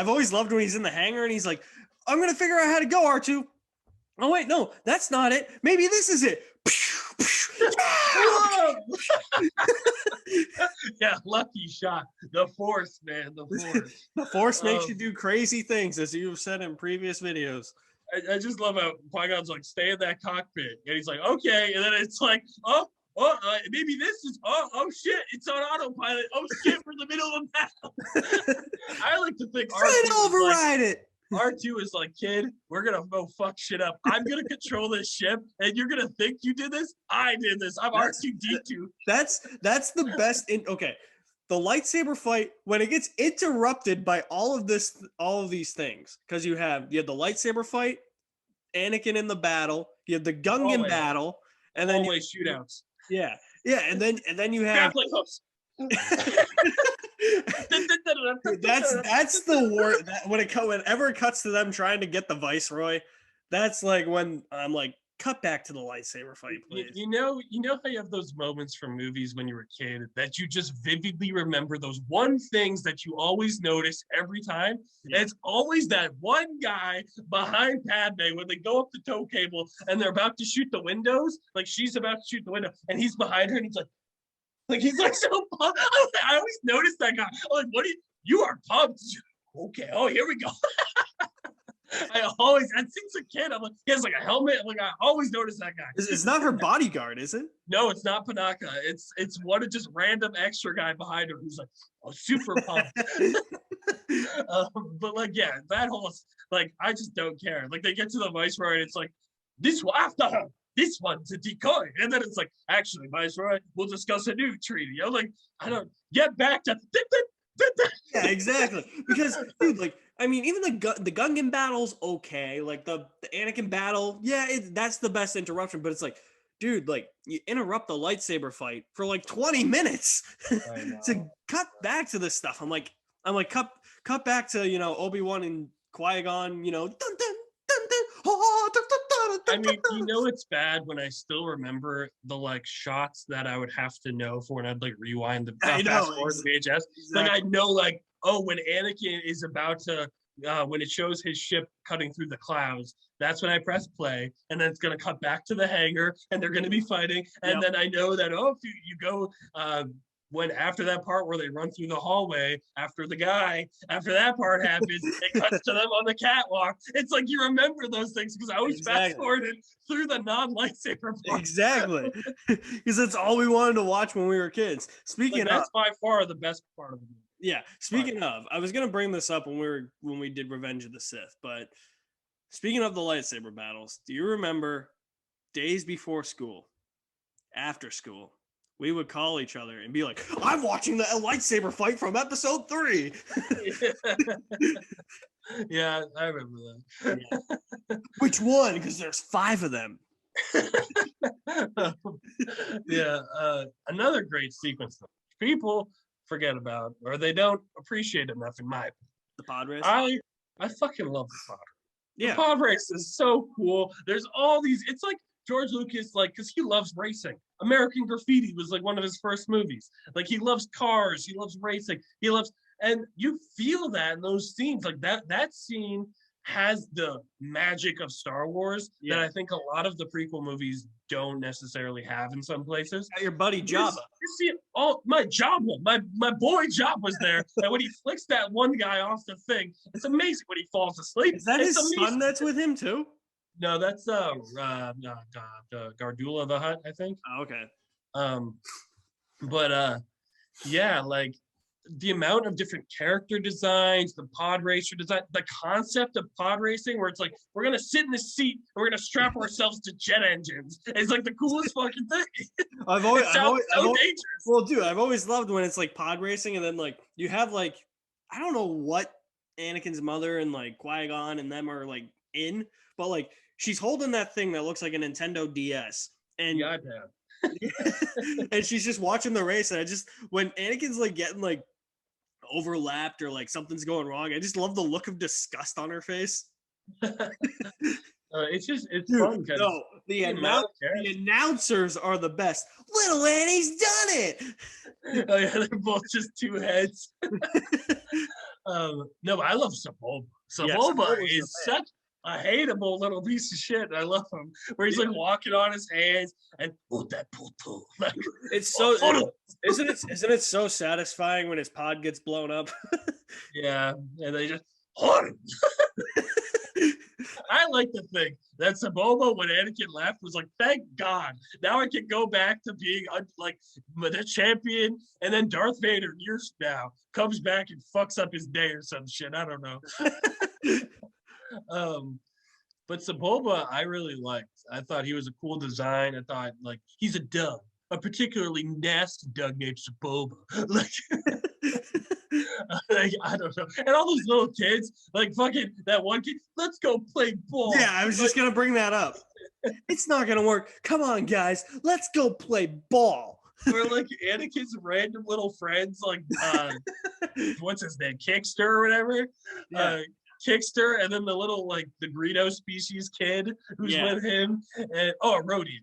always loved when he's in the hangar and he's like, I'm gonna figure out how to go, R2. Oh wait, no, that's not it. Maybe this is it. Yeah, lucky shot. The Force, man. The Force. The Force makes you do crazy things, as you've said in previous videos. I just love how Qui-Gon's like, stay in that cockpit. And he's like, okay. And then it's like, maybe this is, shit, it's on autopilot. Oh, shit, we're in the middle of battle. I like to think override it. R2 is like, kid, we're going to go fuck shit up. I'm going to control this ship, and you're going to think you did this? I did this. I'm R2-D2. That's the best. Okay, the lightsaber fight, when it gets interrupted by all of these things, because you have the lightsaber fight, Anakin in the battle, you have the Gungan battle, and then shootouts. Yeah, and then you have that's the word whenever it cuts to them trying to get the Viceroy, that's like when I'm like, cut back to the lightsaber fight, please. You know how you have those moments from movies when you were a kid that you just vividly remember those one things that you always notice every time? Yeah. It's always that one guy behind Padme when they go up the tow cable and they're about to shoot the windows, like she's about to shoot the window and he's behind her and he's like so pumped. I always notice that guy. I'm like, what you are pumped. Okay, here we go. Since a kid, I'm like, he has like a helmet. I'm like, I always notice that guy. It's not her bodyguard, is it? No, it's not Panaka. It's one of just random extra guy behind her who's like, super pumped. But like, yeah, that whole like, I just don't care. Like, they get to the Viceroy and it's like, this one after her, this one's a decoy, and then it's like, actually, Viceroy, we'll discuss a new treaty. Like, I don't get back to. Yeah, exactly. Because, dude, like, I mean, even the Gungan battle's okay. Like the Anakin battle, yeah, that's the best interruption. But it's like, dude, like you interrupt the lightsaber fight for like 20 minutes to cut back to this stuff. I'm like, cut back to Obi-Wan and Qui-Gon, dun, dun, dun, dun, oh, dun, dun, dun, I dun, mean, dun. it's bad when I still remember the like shots that I would have to know for, and I'd like rewind the I know, fast forward the VHS. Like, I exactly. know, like, oh, when Anakin is about to, when it shows his ship cutting through the clouds, that's when I press play, and then it's gonna cut back to the hangar, and they're gonna be fighting, and Yep. then I know that, oh, if you go when after that part where they run through the hallway, after that part happens, it cuts to them on the catwalk. It's like you remember those things because I always fast Exactly. forwarded through the non-lightsaber part. Exactly. Because that's all we wanted to watch when we were kids. Like, Speaking of, that's by far the best part of the movie. yeah, speaking of, I was gonna bring this up when we did Revenge of the Sith, but speaking of the lightsaber battles, do you remember days before school, after school, we would call each other and be like, "I'm watching the lightsaber fight from episode 3." Yeah, I remember Yeah. Which one? Because there's 5 of them. that. Yeah, another great sequence that people forget about or they don't appreciate enough, in my opinion. The pod race. I fucking love the pod. The Yeah. pod race is so cool. There's all these. It's like George Lucas, like, because he loves racing. American Graffiti was like one of his first movies. Like, he loves cars. He loves racing. He loves, and you feel that in those scenes. Like that scene has the magic of Star Wars that I think a lot of the prequel movies don't necessarily have in some places. Got your buddy Jabba. You see, oh, my Jabba, my boy Jabba was there, and when he flicks that one guy off the thing, it's amazing when he falls asleep. Is that it's his amazing. son that's with him too? No, that's Gardula the Hutt, I think. Oh, okay. But yeah, like the amount of different character designs, the pod racer design, the concept of pod racing, where it's like we're gonna sit in the seat and we're gonna strap ourselves to jet engines. It's like the coolest fucking thing. I've always, dangerous. Well, dude, I've always loved when it's like pod racing, and then like you have like I don't know what Anakin's mother and like Qui-Gon and them are like in, but like she's holding that thing that looks like a Nintendo DS, and the iPad. and she's just watching the race, and I just when Anakin's like getting like overlapped or like something's going wrong, I just love the look of disgust on her face. It's Dude, fun. No, the announcers are the best. Little Annie's done it. Oh yeah, they're both just two heads. No, but I love Sebulba. Sebulba is such a hateable little piece of shit. I love him. Where he's like walking on his hands and that puto. Like, it's so isn't it so satisfying when his pod gets blown up? Yeah, and they just I like to think that Sebulba, when Anakin left, was like, thank God. Now I can go back to being like the champion. And then Darth Vader, years from now, comes back and fucks up his day or some shit. I don't know. But Sebulba, I really liked. I thought he was a cool design. I thought, like, he's a Doug, a particularly nasty Doug named Sebulba. Like, I don't know. And all those little kids, like fucking that one kid, let's go play ball. Yeah, I was just gonna bring that up. It's not gonna work. Come on, guys, let's go play ball. Or like Anakin's random little friends, like what's his name, Kickster or whatever. Yeah. Kickster, and then the little like the Greedo species kid who's with him, and Rhodey,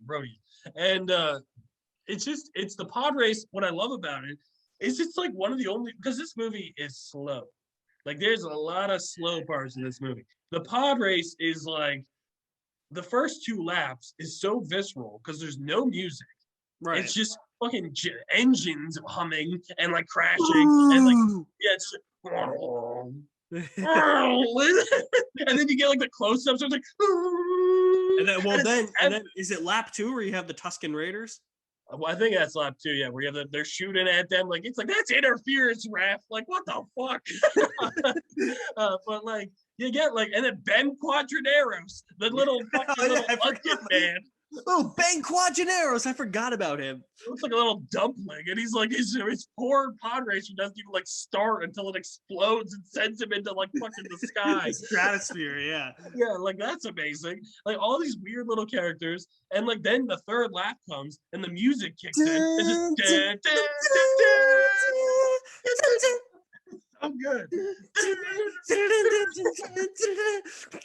and it's the pod race. What I love about it is it's like one of the only, because this movie is slow. Like there's a lot of slow parts in this movie. The pod race is like the first 2 laps is so visceral because there's no music. Right. It's just fucking engines humming and like crashing and like it's and then you get like the close-ups. So it's like and then is it lap 2 where you have the Tusken Raiders? Well, I think that's lap 2, yeah, where you have they're shooting at them, like, it's like, that's interference, ref. Like, what the fuck? But like, you get like, and then Ben Quadraneros, the little fucking little Uncut man. Oh, Ben Quadraneros, I forgot about him. Looks like a little dumpling, and he's like, his poor pod racer doesn't even like start until it explodes and sends him into like fucking the sky. Stratosphere, yeah. Yeah, like that's amazing. Like all these weird little characters, and like then the third lap comes and the music kicks in. It's just so good.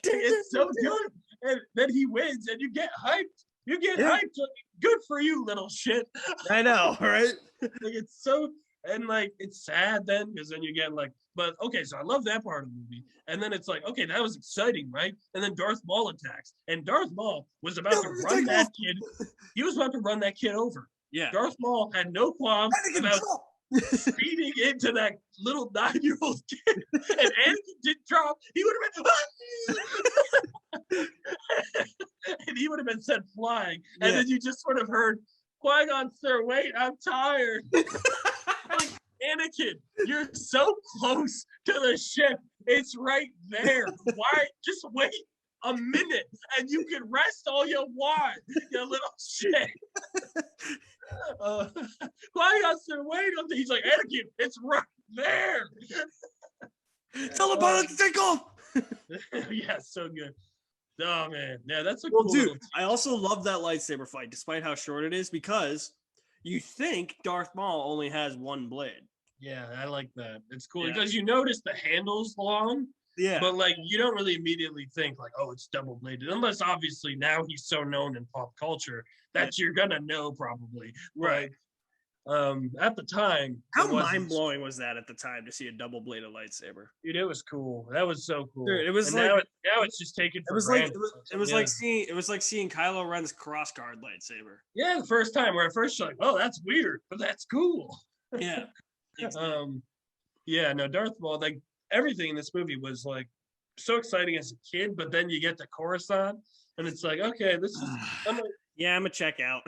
It's so good. And then he wins, and you get hyped. You get hyped. Good for you, little shit. I know, right? Like it's so, and like it's sad then, because then you get like, but okay, so I love that part of the movie. And then it's like, okay, that was exciting, right? And then Darth Maul attacks. And Darth Maul was about to run that kid. He was about to run that kid over. Yeah. Darth Maul had no qualms about speeding into that little 9-year-old kid. And Anakin didn't drop. He would have been and he would have been sent flying. And then you just sort of heard, Qui-Gon, sir, wait, I'm tired. Like, Anakin, you're so close to the ship. It's right there. Why? Just wait a minute and you can rest all you want, you little shit. Qui-Gon, sir, wait. He's like, Anakin, it's right there. Tell him about it, Tickle. Yeah, so good. Oh man, yeah, that's a well, cool dude. little I also love that lightsaber fight, despite how short it is, because you think Darth Maul only has one blade. Yeah, I like that. It's cool because you notice the handle's long. Yeah. But like you don't really immediately think like, oh, it's double bladed, unless obviously now he's so known in pop culture that you're gonna know probably. Right. At the time, how mind blowing was that at the time to see a double bladed lightsaber? Dude, it was cool. That was so cool. Dude, it was and like now it's just taken for it was granted. like it was like seeing Kylo Ren's crossguard lightsaber. Yeah, the first time where at first you're like, oh, that's weird, but that's cool. Yeah. Exactly. Yeah, no, Darth Maul, like everything in this movie was like so exciting as a kid, but then you get to Coruscant and it's like, okay, this is I'm like, yeah, I'm gonna check out.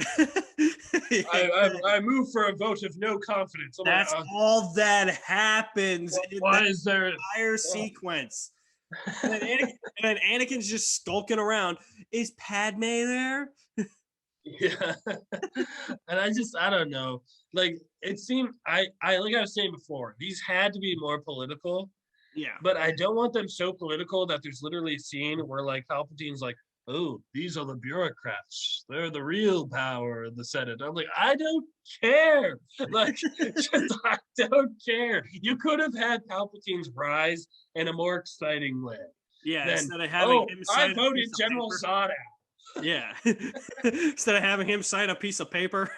I move for a vote of no confidence. That's all that happens. Why is there entire sequence? And then Anakin's just skulking around. Is Padme there? Yeah. And I don't know. Like it seemed like I was saying before, these had to be more political. Yeah. But I don't want them so political that there's literally a scene where like Palpatine's like, oh, these are the bureaucrats. They're the real power in the Senate. I'm like, I don't care. Like, I don't care. You could have had Palpatine's rise in a more exciting way. Yeah, instead of having him sign I voted General Zod out. Yeah. Instead of having him sign a piece of paper.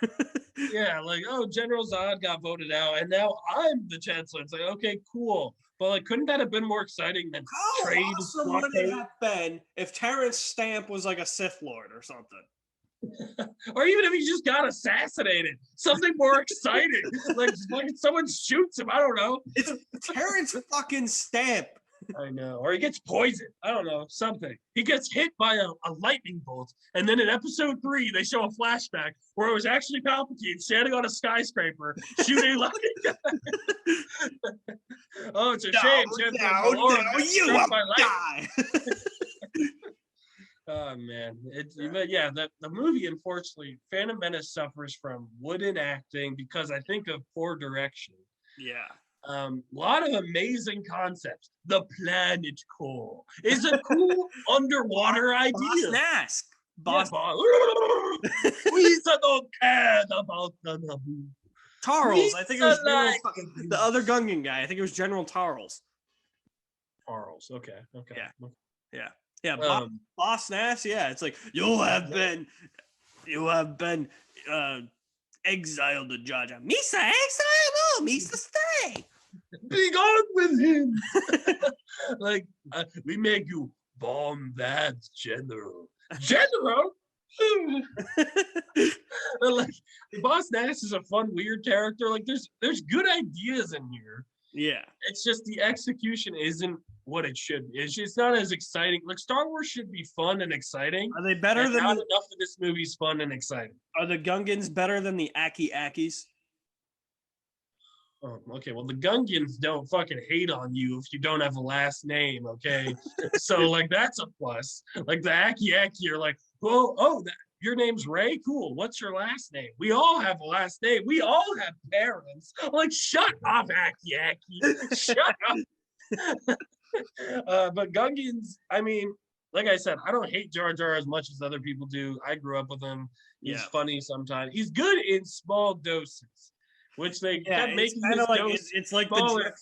Yeah, like, oh, General Zod got voted out, and now I'm the chancellor. It's like, okay, cool. But like, couldn't that have been more exciting than trade? How awesome would it have been if Terrence Stamp was like a Sith Lord or something? Or even if he just got assassinated, something more exciting. like someone shoots him. I don't know. It's Terrence fucking Stamp. I know. Or he gets poisoned. I don't know. Something. He gets hit by a lightning bolt. And then in episode 3, they show a flashback where it was actually Palpatine standing on a skyscraper shooting lightning. Oh, it's a shame. No, you will die. Oh, man. But yeah, the movie, unfortunately, Phantom Menace suffers from wooden acting because I think of poor direction. Yeah. A lot of amazing concepts. The planet core is a cool underwater idea. Boss We don't care about the Naboo. Tarls. I think it was the other Gungan guy. I think it was General Tarls. Tarls. Okay. Yeah. Boss Nass. Yeah, it's like you have been exiled to Jaja. Misa exile? No, Misa stay. Be gone with him. Like we make you bomb that general. General. Like Boss Nass is a fun, weird character. Like there's good ideas in here. Yeah. It's just the execution isn't what it should be. It's not as exciting. Like Star Wars should be fun and exciting, Are they better and than not the? enough of this movie's fun and exciting. Are the Gungans better than the Aki Akis? Oh, okay, well the Gungans don't fucking hate on you if you don't have a last name, okay? So like that's a plus. Like the Aki Aki are like, your name's Ray? Cool. What's your last name? We all have a last name. We all have parents. I'm like, shut up, Aki Aki. Shut up. But Gungans, I mean, like I said, I don't hate Jar Jar as much as other people do. I grew up with him. He's funny sometimes. He's good in small doses, which they kept making his like dose it's like smaller.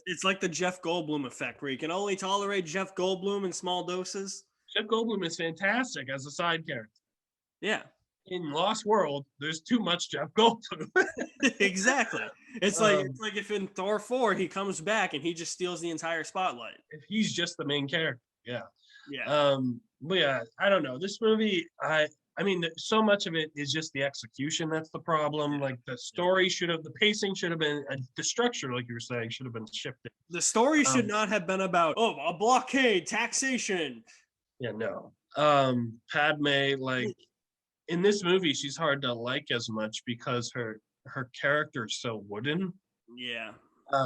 it's like the Jeff Goldblum effect, where you can only tolerate Jeff Goldblum in small doses. Jeff Goldblum is fantastic as a side character. Yeah. In Lost World, there's too much Jeff Goldblum. Exactly. It's like if in Thor 4 he comes back and he just steals the entire spotlight. If he's just the main character. Yeah. Yeah. But yeah, I don't know. This movie, I mean, so much of it is just the execution that's the problem. Like the story the pacing should have been, the structure, like you were saying, should have been shifted. The story should not have been about a blockade, taxation. Yeah, no. Padme, like in this movie, she's hard to like as much because her character is so wooden. Yeah.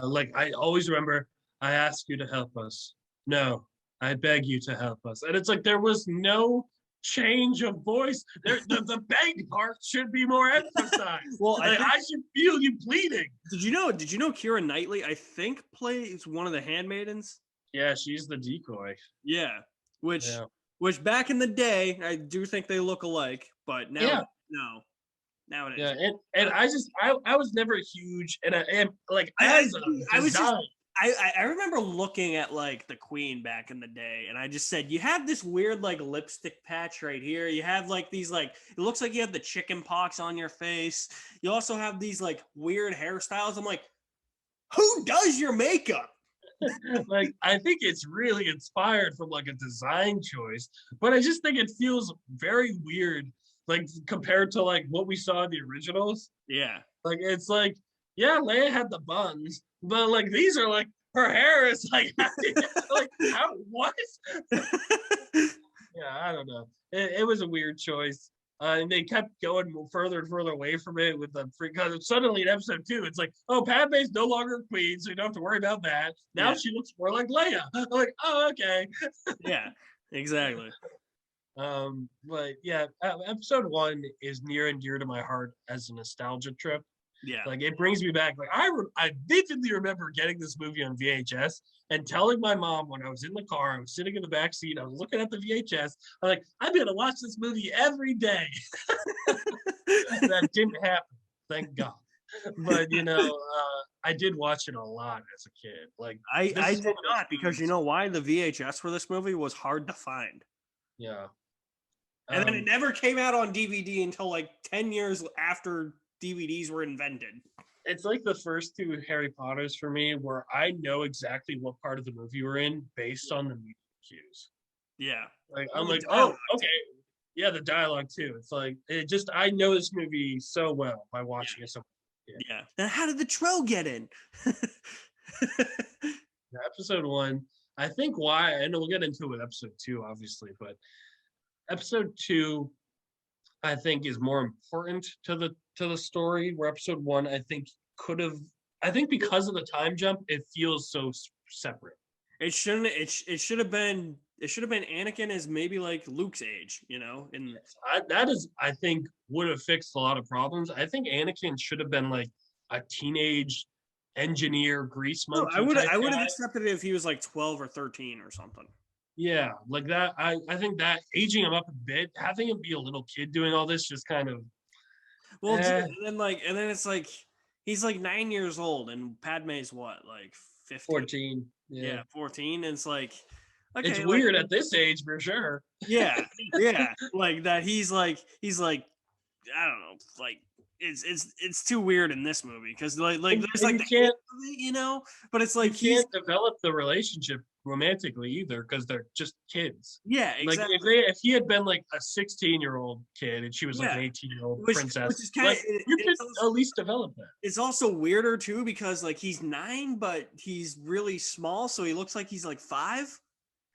Like I always remember, I ask you to help us. No, I beg you to help us. And it's like there was no change of voice. The beg part should be more emphasized. Well, like, I should feel you bleeding. Did you know Keira Knightley, I think, plays one of the handmaidens? Yeah, she's the decoy. Yeah. Which back in the day, I do think they look alike, but now no. Now it is. Yeah, and I was never huge, and I remember looking at like the Queen back in the day, and I just said, you have this weird like lipstick patch right here. You have like these like, it looks like you have the chicken pox on your face. You also have these like weird hairstyles. I'm like, who does your makeup? Like, I think it's really inspired from like a design choice, but I just think it feels very weird, like compared to like what we saw in the originals. Yeah. Like, it's like, yeah, Leia had the buns, but like these are like her hair is like like how what? Yeah, I don't know. It was a weird choice. And they kept going further and further away from it with the because suddenly in episode 2, it's like, oh, Padme's no longer queen, so you don't have to worry about that. Now she looks more like Leia. I'm like, oh, okay. Yeah, exactly. But yeah, episode 1 is near and dear to my heart as a nostalgia trip. Yeah, like it brings me back. Like I vividly remember getting this movie on VHS and telling my mom when I was in the car, I was sitting in the back seat, I was looking at the VHS, I'm like, I'm gonna watch this movie every day. That didn't happen, thank God. But you know, I did watch it a lot as a kid. Like I did not, because you know why? The VHS for this movie was hard to find. Yeah. And then it never came out on DVD until like 10 years after DVDs were invented. It's like the first 2 Harry Potters for me, where I know exactly what part of the movie we're in based on the music cues. Yeah. Like I'm like, oh, okay. Yeah, the dialogue too. It's like I know this movie so well by watching it so much. Yeah. Now how did the Troll get in? Episode 1, I think why, I know we'll get into it with episode 2, obviously, but episode 2 I think is more important to the story, where episode 1 I think because of the time jump it feels so separate. It should have been Anakin as maybe like Luke's age, you know, and that is, I think, would have fixed a lot of problems. I think Anakin should have been like a teenage engineer grease monkey. I would have accepted it if he was like 12 or 13 or something. Yeah, like that. I think that aging him up a bit, having him be a little kid doing all this, just kind of. Well, and then it's like he's like 9 years old, and Padme's what, like 15? 14. Yeah, 14. And it's like, okay, it's weird at this age for sure. Yeah, yeah, like that. He's like, I don't know, like it's too weird in this movie because like there's And like you the hint can't of it, but it's you like he's can't develop the relationship romantically either because they're just kids. yeah, Like exactly. if he had been like a 16-year-old kid and she was like an Yeah, 18-year-old which princess, is kind of like you could at least develop that. it's also weirder too because like he's 9, but he's really small, so he looks like he's like 5.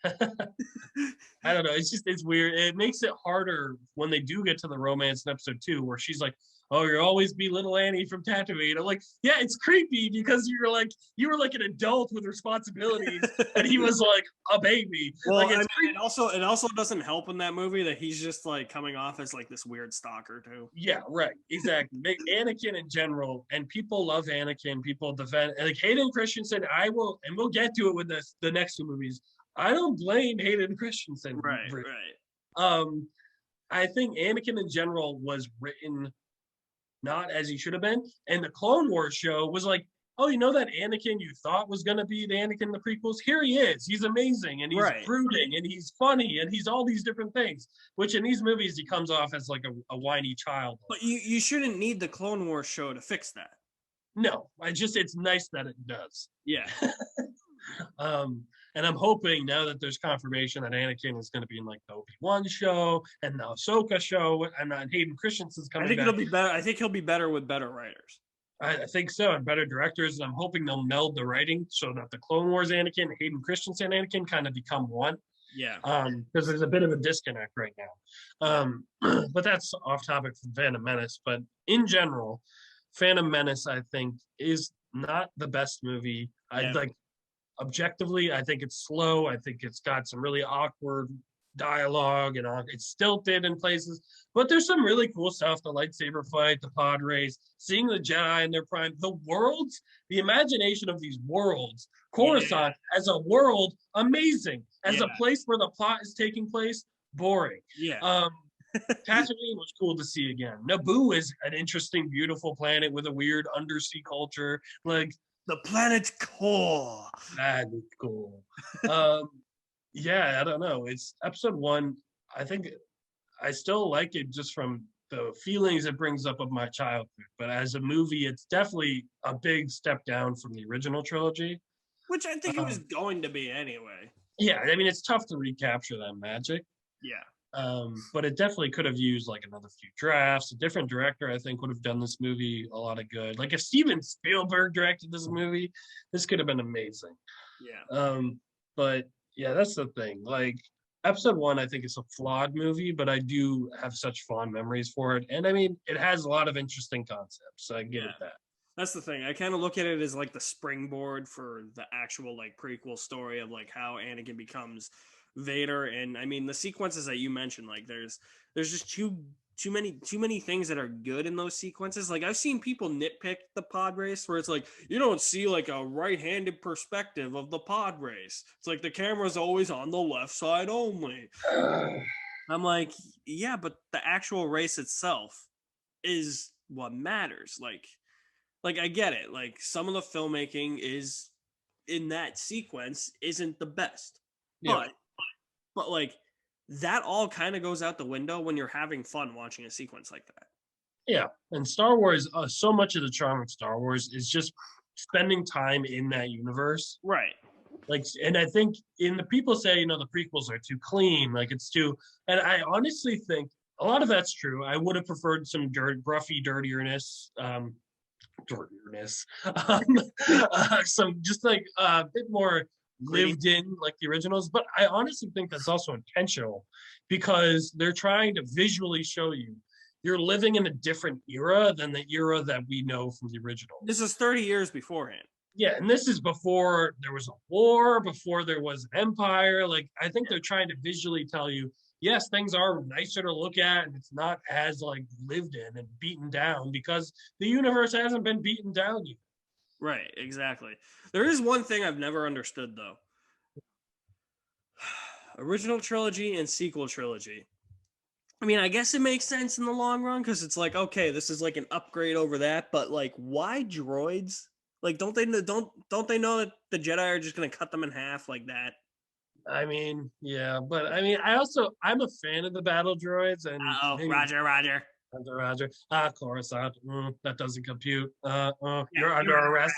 I don't know. It's just it's weird. It makes it harder when they do get to the romance in episode 2, where she's like, "Oh, you'll always be little Annie from Tatooine." I'm like, yeah, it's creepy because you were like an adult with responsibilities, and he was like a baby. Well, Like I it's mean, creepy. it also doesn't help in that movie that he's just like coming off as like this weird stalker too. Yeah, right. Exactly. Make Anakin in general, and people love Anakin. People defend like Hayden Christensen. I will, and we'll get to it with the next 2 movies. I don't blame Hayden Christensen. Right, right. Um, I think Anakin in general was written not as he should have been. And the Clone Wars show was like, oh, you know that Anakin you thought was going to be the Anakin in the prequels? Here he is. He's amazing and he's Right. brooding and he's funny and he's all these different things, which in these movies he comes off as like a whiny child. But you shouldn't need the Clone Wars show to fix that. No, it's nice that it does. Yeah. And I'm hoping now that there's confirmation that Anakin is going to be in like the Obi-Wan show and the Ahsoka show, and Hayden Christensen's I coming think back. it'll be better. I think he'll be better with better writers. I think so, and better directors. And I'm hoping they'll meld the writing so that the Clone Wars Anakin, Hayden Christensen Anakin, kind of become one. Yeah. Because there's a bit of a disconnect right now. But that's off topic from Phantom Menace. But in general, Phantom Menace, I think, is not the best movie. Yeah. I like objectively, I think it's slow. I think it's got some really awkward dialogue and it's stilted in places, but there's some really cool stuff. The lightsaber fight, the pod race, seeing the Jedi in their prime, the worlds, the imagination of these worlds. Coruscant as a world, amazing. As a place where the plot is taking place, boring. Yeah. Tatooine was cool to see again. Naboo is an interesting, beautiful planet with a weird undersea culture. Like the planet core. That is cool. Yeah, I don't know. It's episode 1. I think I still like it just from the feelings it brings up of my childhood. But as a movie, it's definitely a big step down from the original trilogy. Which I think it was going to be anyway. Yeah, I mean, it's tough to recapture that magic. Yeah. But it definitely could have used like another few drafts. A different director, I think, would have done this movie a lot of good. Like if Steven Spielberg directed this movie, this could have been amazing. Yeah. But yeah, that's the thing. Like episode 1, I think it's a flawed movie, but I do have such fond memories for it. And I mean, it has a lot of interesting concepts. So I give it that. That's the thing. I kind of look at it as like the springboard for the actual like prequel story of like how Anakin becomes Vader. And I mean the sequences that you mentioned, like there's just too many things that are good in those sequences. Like I've seen people nitpick the pod race where it's like you don't see like a right-handed perspective of the pod race. It's like the camera's always on the left side only. I'm like, yeah, but the actual race itself is what matters. Like I get it. Like some of the filmmaking is in that sequence isn't the best. Yeah. But like that all kind of goes out the window when you're having fun watching a sequence like that. Yeah, and Star Wars, so much of the charm of Star Wars is just spending time in that universe. Right. Like, and I think in the people say, the prequels are too clean, like it's too, and I honestly think a lot of that's true. I would have preferred some gruffy dirtierness, some just like a bit more lived in like the originals, but I honestly think that's also intentional because they're trying to visually show you you're living in a different era than the era that we know from the original. This is 30 years beforehand. Yeah, and this is before there was a war, before there was an empire. Like I think they're trying to visually tell you, yes, things are nicer to look at and it's not as like lived in and beaten down because the universe hasn't been beaten down yet. Right, exactly. There is one thing I've never understood, though. Original trilogy and sequel trilogy. I mean, I guess it makes sense in the long run because it's like, okay, this is like an upgrade over that, but like, why droids? Like, don't they know that the Jedi are just gonna cut them in half like that? I mean, yeah, but I mean, I'm a fan of the battle droids, and Roger. Roger. Coruscant. That doesn't compute. You're Yeah, under arrest.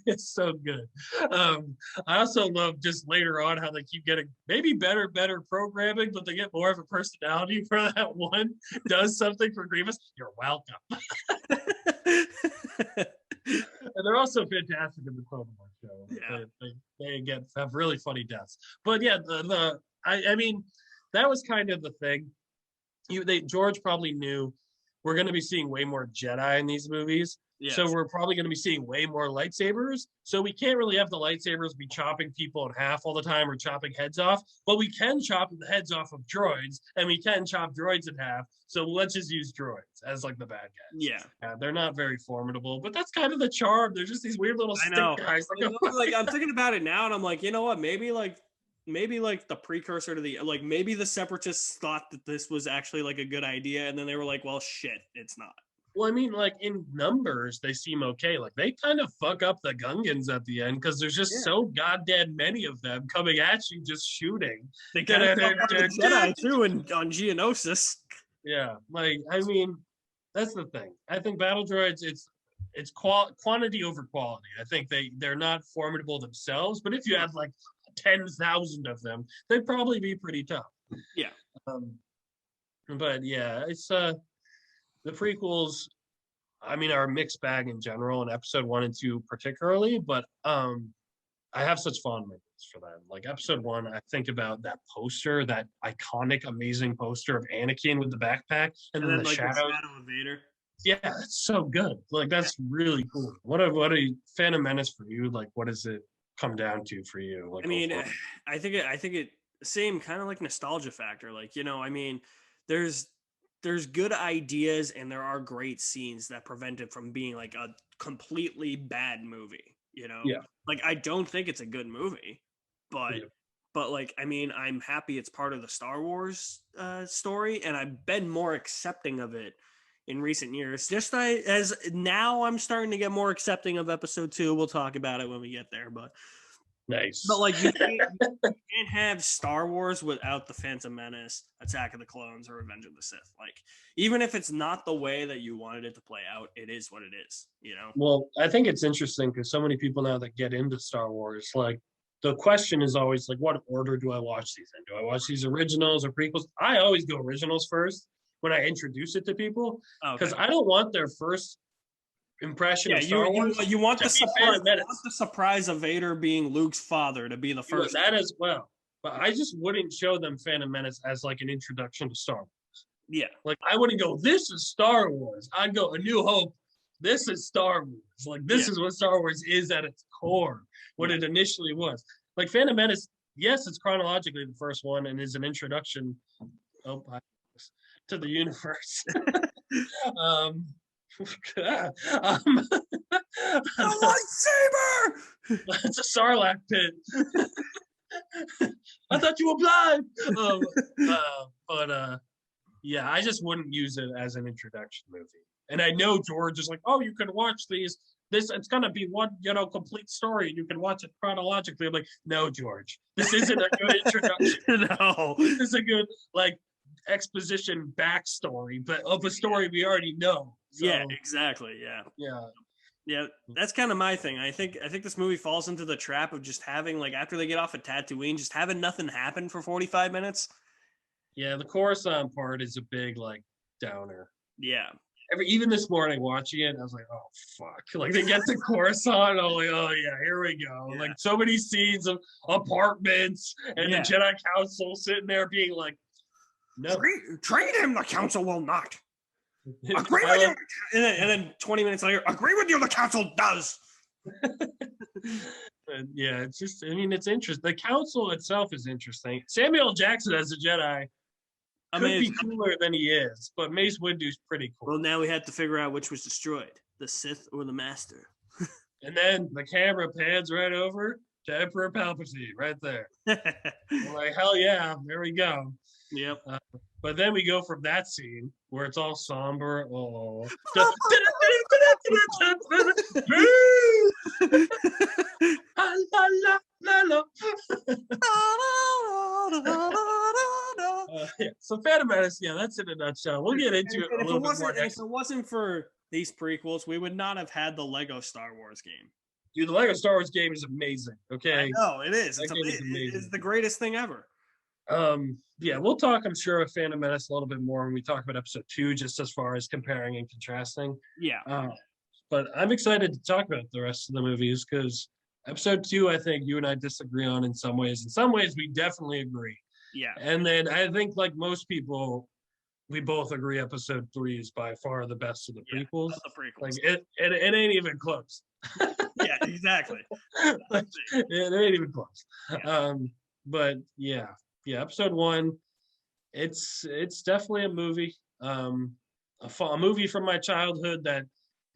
It's so good. I also love just later on how they keep getting maybe better programming, but they get more of a personality for that one. Does something for Grievous. You're welcome. And they're also fantastic in the Clone Wars show. Yeah. They have really funny deaths. But yeah, I mean, that was kind of the thing. George probably knew we're going to be seeing way more Jedi in these movies. Yes. So we're probably going to be seeing way more lightsabers. So we can't really have the lightsabers be chopping people in half all the time or chopping heads off. But we can chop the heads off of droids, and we can chop droids in half. So let's just use droids as like the bad guys. Yeah. They're not very formidable, but that's kind of the charm. They're just these weird little stick guys. Like I'm thinking about it now, and I'm like, you know what? Maybe like the precursor to the like maybe the separatists thought that this was actually like a good idea, and then they were like, well, shit, it's not. Well, I mean, like in numbers, they seem okay. Like they kind of fuck up the Gungans at the end because there's just so goddamn many of them coming at you, just shooting. They kind of Jedi too, and on Geonosis. Yeah, like I mean, that's the thing. I think battle droids, it's quantity over quality. I think they're not formidable themselves, but if you had like 10,000 of them, they'd probably be pretty tough. Yeah. But yeah, it's the prequels, I mean, are a mixed bag in general, and episode 1 and 2 particularly, but I have such fond memories for them. Like episode 1, I think about that poster, that iconic, amazing poster of Anakin with the backpack, and then the like shadow of Vader. Yeah, it's so good. Like that's really cool. What a Phantom Menace for you? Like, what does it come down to for you? Like, I mean, I think it same kind of like nostalgia factor. Like, you know, I mean, there's good ideas and there are great scenes that prevent it from being like a completely bad movie, you know? Yeah. Like I don't think it's a good movie, but like I mean, I'm happy it's part of the Star Wars story, and I've been more accepting of it in recent years. Just as now I'm starting to get more accepting of episode 2. We'll talk about it when we get there, but nice. But like you can't have Star Wars without the Phantom Menace, Attack of the Clones, or Revenge of the Sith. Like even if it's not the way that you wanted it to play out, it is what it is, you know? Well, I think it's interesting because so many people now that get into Star Wars, like the question is always like, what order do I watch these in? Do I watch these originals or prequels? I always go originals first when I introduce it to people because I don't want their first impression of Star Wars. You want the surprise of Vader being Luke's father to be the first. That as well. But I just wouldn't show them Phantom Menace as like an introduction to Star Wars. Yeah. Like I wouldn't go, this is Star Wars. I'd go, A New Hope. This is Star Wars. Like this is what Star Wars is at its core, what it initially was. Like Phantom Menace, yes, it's chronologically the first one and is an introduction to the universe. A lightsaber! It's a Sarlacc pit. I thought you were blind. Yeah, I just wouldn't use it as an introduction movie. And I know George is like, oh, you can watch these. It's gonna be one, complete story, and you can watch it chronologically. I'm like, no, George, this isn't a good introduction. No, this is a good exposition backstory, but of a story we already know. So, yeah, exactly. Yeah. That's kind of my thing. I think this movie falls into the trap of just having after they get off of Tatooine, just having nothing happen for 45 minutes. Yeah, the Coruscant part is a big downer. Yeah. Even this morning watching it, I was like, oh fuck. They get to Coruscant, I'm like, oh yeah, here we go. Yeah. So many scenes of apartments and the Jedi Council sitting there being like, no. Train him, the council will not. Agree with you. And then 20 minutes later, agree with you, the council does. Yeah, it's just, it's interesting. The council itself is interesting. Samuel L. Jackson as a Jedi could be cooler than he is, but Mace Windu's pretty cool. Well, now we have to figure out which was destroyed, the Sith or the Master. And then the camera pans right over to Emperor Palpatine, right there. We're like, hell yeah, there we go. Yep. But then we go from that scene where it's all somber. Oh. So Phantom Menace, yeah, that's in a nutshell. We'll get into it a little bit more If next. it wasn't for these prequels, we would not have had the Lego Star Wars game. Dude, the Lego Star Wars game is amazing. I Okay, know it is. that game is It's amazing. the greatest thing ever. Yeah, we'll talk, I'm sure, of Phantom Menace a little bit more when we talk about episode 2, just as far as comparing and contrasting. Yeah. But I'm excited to talk about the rest of the movies because episode 2, I think you and I disagree on in some ways. In some ways, we definitely agree. Yeah. And then I think, like most people, we both agree episode 3 is by far the best of the prequels. Of the prequels. Like it ain't even close. Yeah, exactly. Like, it ain't even close. Yeah. But yeah, episode 1, it's definitely a movie. A movie from my childhood that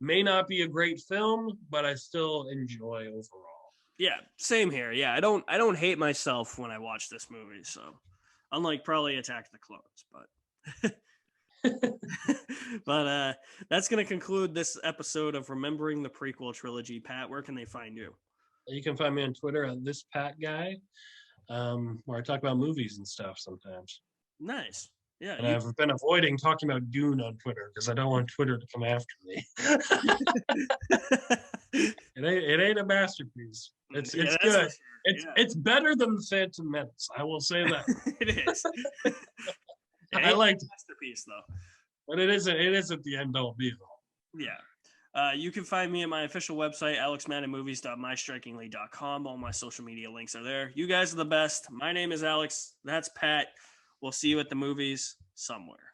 may not be a great film, but I still enjoy overall. Yeah, same here. Yeah, I don't hate myself when I watch this movie. So, unlike probably Attack the Clones, but that's gonna conclude this episode of Remembering the Prequel Trilogy. Pat, where can they find you? You can find me on Twitter at this Pat guy, where I talk about movies and stuff sometimes. Nice. Yeah, And I've been avoiding talking about Dune on Twitter because I don't want Twitter to come after me. It ain't a masterpiece. It's good. Sure. It's better than the Phantom Menace. I will say that. It is. I liked it, masterpiece though. but it isn't the end all be all. Yeah. You can find me at my official website, alexmaddenmovies.mystrikingly.com. All my social media links are there. You guys are the best. My name is Alex. That's Pat. We'll see you at the movies somewhere.